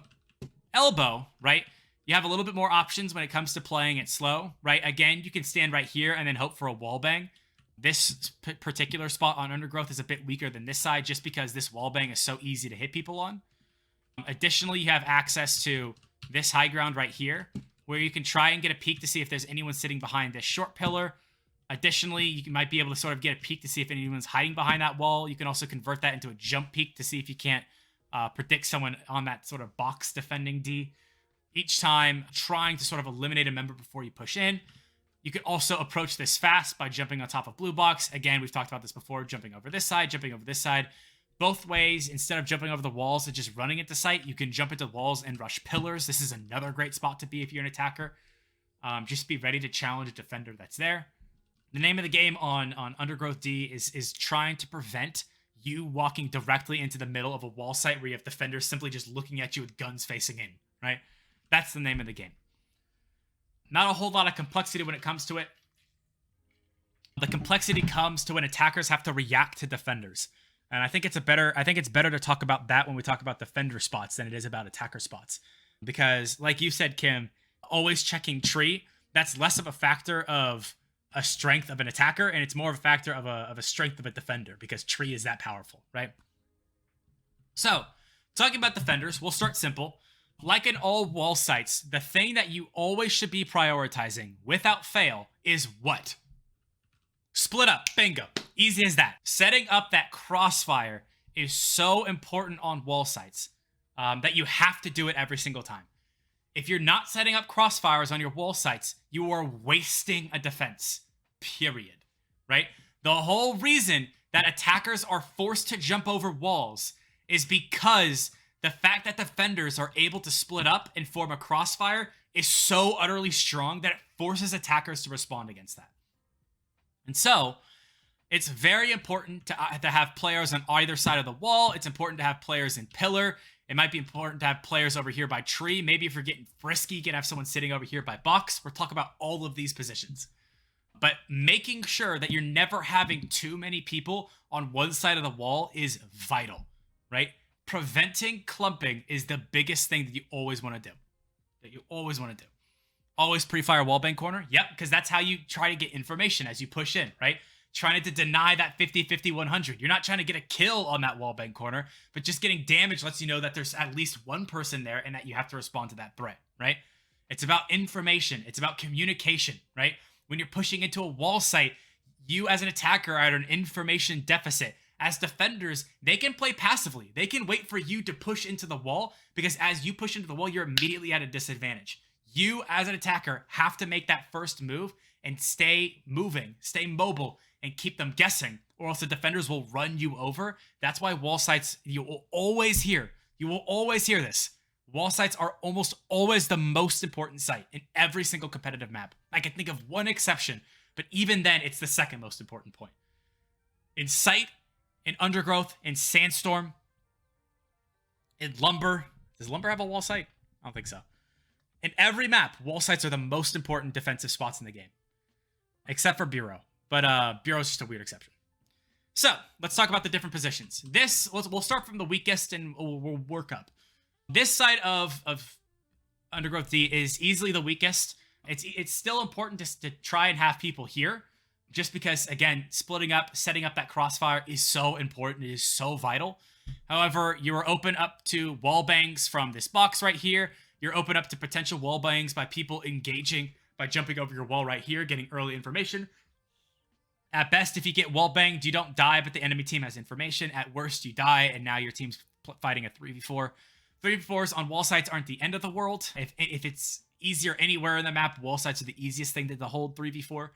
elbow, right, you have a little bit more options when it comes to playing it slow, right? Again, you can stand right here and then hope for a wall bang. This particular spot on Undergrowth is a bit weaker than this side just because this wall bang is so easy to hit people on. Additionally, you have access to this high ground right here where you can try and get a peek to see if there's anyone sitting behind this short pillar. Additionally, you might be able to sort of get a peek to see if anyone's hiding behind that wall. You can also convert that into a jump peek to see if you can't predict someone on that sort of box defending D. Each time trying to sort of eliminate a member before you push in. You could also approach this fast by jumping on top of blue box. Again, we've talked about this before, jumping over this side, jumping over this side. Both ways, instead of jumping over the walls and just running into sight, you can jump into walls and rush pillars. This is another great spot to be if you're an attacker. Just be ready to challenge a defender that's there. The name of the game on Undergrowth D is trying to prevent you walking directly into the middle of a wall site where you have defenders simply just looking at you with guns facing in, right? That's the name of the game. Not a whole lot of complexity when it comes to it. The complexity comes to when attackers have to react to defenders. And I think it's better to talk about that when we talk about defender spots than it is about attacker spots. Because like you said, Kim, always checking tree, that's less of a factor of a strength of an attacker, and it's more of a factor of a strength of a defender because tree is that powerful, right? So, talking about defenders, we'll start simple. Like in all wall sites, the thing that you always should be prioritizing without fail is what? Split up. Bingo. Easy as that. Setting up that crossfire is so important on wall sites that you have to do it every single time. If you're not setting up crossfires on your wall sites, you are wasting a defense. Period. Right? The whole reason that attackers are forced to jump over walls is because the fact that defenders are able to split up and form a crossfire is so utterly strong that it forces attackers to respond against that. And so, it's very important to have players on either side of the wall. It's important to have players in pillar. It might be important to have players over here by tree. Maybe if you're getting frisky, you can have someone sitting over here by box. We're talking about all of these positions. But making sure that you're never having too many people on one side of the wall is vital, right? Preventing clumping is the biggest thing that you always want to do. Always pre-fire wallbang corner. Yep, because that's how you try to get information as you push in, right? Trying to deny that 50-50-100. You're not trying to get a kill on that wallbang corner, but just getting damage lets you know that there's at least one person there and that you have to respond to that threat, right? It's about information. It's about communication, right? When you're pushing into a wall site, you as an attacker are at an information deficit. As defenders, they can play passively. They can wait for you to push into the wall because as you push into the wall, you're immediately at a disadvantage. You, as an attacker, have to make that first move and stay moving, stay mobile, and keep them guessing, or else the defenders will run you over. That's why wall sites, you will always hear this. Wall sites are almost always the most important site in every single competitive map. I can think of one exception, but even then, it's the second most important point. In Sight, in Undergrowth, in Sandstorm, in Lumber. Does Lumber have a wall site? I don't think so. In every map, wall sites are the most important defensive spots in the game. Except for Bureau. But Bureau is just a weird exception. So, let's talk about the different positions. We'll start from the weakest and we'll work up. This side of Undergrowth D is easily the weakest. It's still important to try and have people here, just because, again, splitting up, setting up that crossfire is so important. It is so vital. However, you are open up to wall bangs from this box right here. You're open up to potential wall bangs by people engaging by jumping over your wall right here, getting early information. At best, if you get wall banged, you don't die, but the enemy team has information. At worst, you die, and now your team's fighting a 3v4. 3v4s on wall sites aren't the end of the world. If it's easier anywhere in the map, wall sites are the easiest thing to hold 3v4.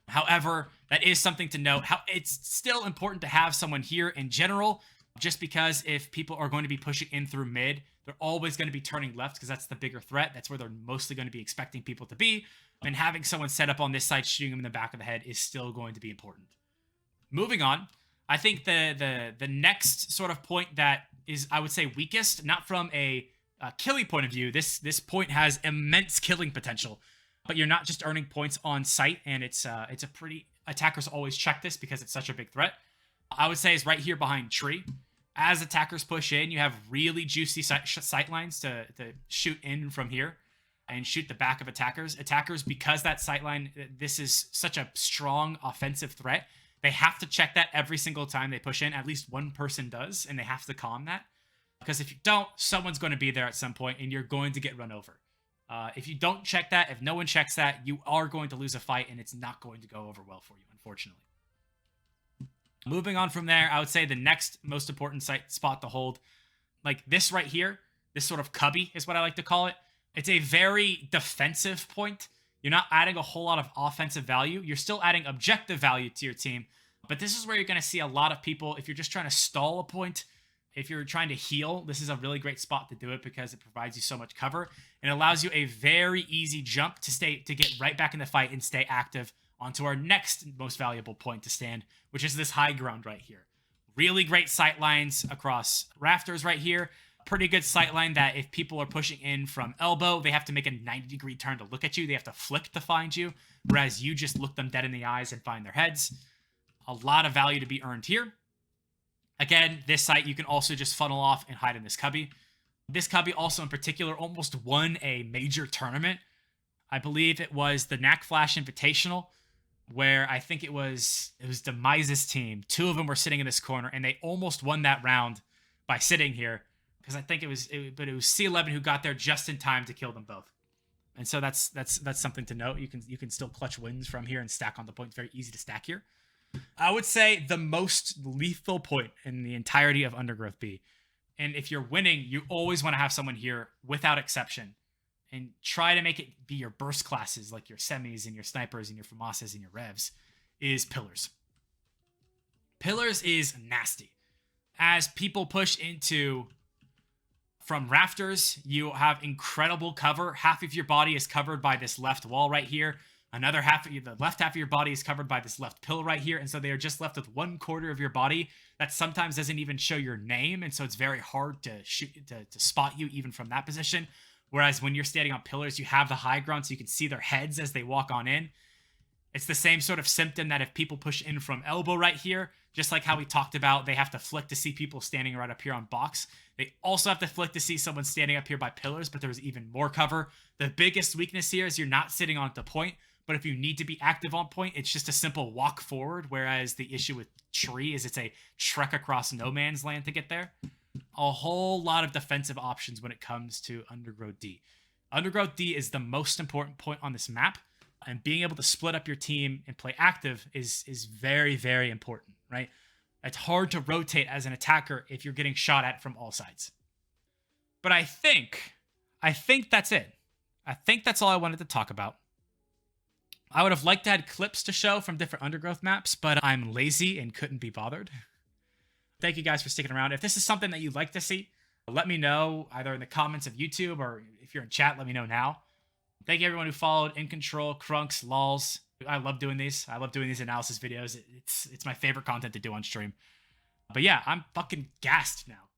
However, that is something to note. It's still important to have someone here in general, just because if people are going to be pushing in through mid, they're always going to be turning left because that's the bigger threat. That's where they're mostly going to be expecting people to be. And having someone set up on this side shooting them in the back of the head is still going to be important. Moving on, I think the next sort of point that is, I would say, weakest, not from a killing point of view. This point has immense killing potential, but you're not just earning points on sight, and it's a pretty, attackers always check this because it's such a big threat. I would say is right here behind tree. As attackers push in, you have really juicy sight lines to shoot in from here and shoot the back of attackers. Attackers, because that sight line, this is such a strong offensive threat, they have to check that every single time they push in. At least one person does, and they have to calm that. Because if you don't, someone's going to be there at some point, and you're going to get run over. If you don't check that, if no one checks that, you are going to lose a fight, and it's not going to go over well for you, unfortunately. Moving on from there, I would say the next most important spot to hold, like this right here, this sort of cubby is what I like to call it. It's a very defensive point. You're not adding a whole lot of offensive value. You're still adding objective value to your team. But this is where you're going to see a lot of people, if you're just trying to stall a point, if you're trying to heal, this is a really great spot to do it because it provides you so much cover and allows you a very easy jump to get right back in the fight and stay active onto our next most valuable point to stand, which is this high ground right here. Really great sight lines across rafters right here. Pretty good sight line that if people are pushing in from elbow, they have to make a 90-degree turn to look at you. They have to flick to find you, whereas you just look them dead in the eyes and find their heads. A lot of value to be earned here. Again, this site you can also just funnel off and hide in this cubby. This cubby also in particular almost won a major tournament. I believe it was the Knack Flash Invitational, where I think it was Demise's team. Two of them were sitting in this corner, and they almost won that round by sitting here. Because I think it was C11 who got there just in time to kill them both. And so that's something to note. You can still clutch wins from here and stack on the point. It's very easy to stack here. I would say the most lethal point in the entirety of Undergrowth B. And if you're winning, you always want to have someone here without exception. And try to make it be your burst classes, like your semis and your snipers and your FAMASas and your revs, is pillars. Pillars is nasty. As people push into from rafters, you have incredible cover. Half of your body is covered by this left wall right here. Another half of the left half of your body is covered by this left pillar right here. And so they are just left with 1/4 of your body that sometimes doesn't even show your name. And so it's very hard to shoot to spot you even from that position. Whereas when you're standing on pillars, you have the high ground so you can see their heads as they walk on in. It's the same sort of symptom that if people push in from elbow right here, just like how we talked about, they have to flick to see people standing right up here on box. They also have to flick to see someone standing up here by pillars, but there's even more cover. The biggest weakness here is you're not sitting on the point, but if you need to be active on point, it's just a simple walk forward, whereas the issue with tree is it's a trek across no man's land to get there. A whole lot of defensive options when it comes to Undergrowth D. Undergrowth D is the most important point on this map, and being able to split up your team and play active is very, very important, right? It's hard to rotate as an attacker if you're getting shot at from all sides. But I think that's it. I think that's all I wanted to talk about. I would have liked to had clips to show from different Undergrowth maps, but I'm lazy and couldn't be bothered. Thank you guys for sticking around. If this is something that you'd like to see, let me know either in the comments of YouTube or if you're in chat, let me know now. Thank you everyone who followed. In Control, Crunks, Lols. I love doing these. I love doing these analysis videos. It's my favorite content to do on stream. But yeah, I'm fucking gassed now.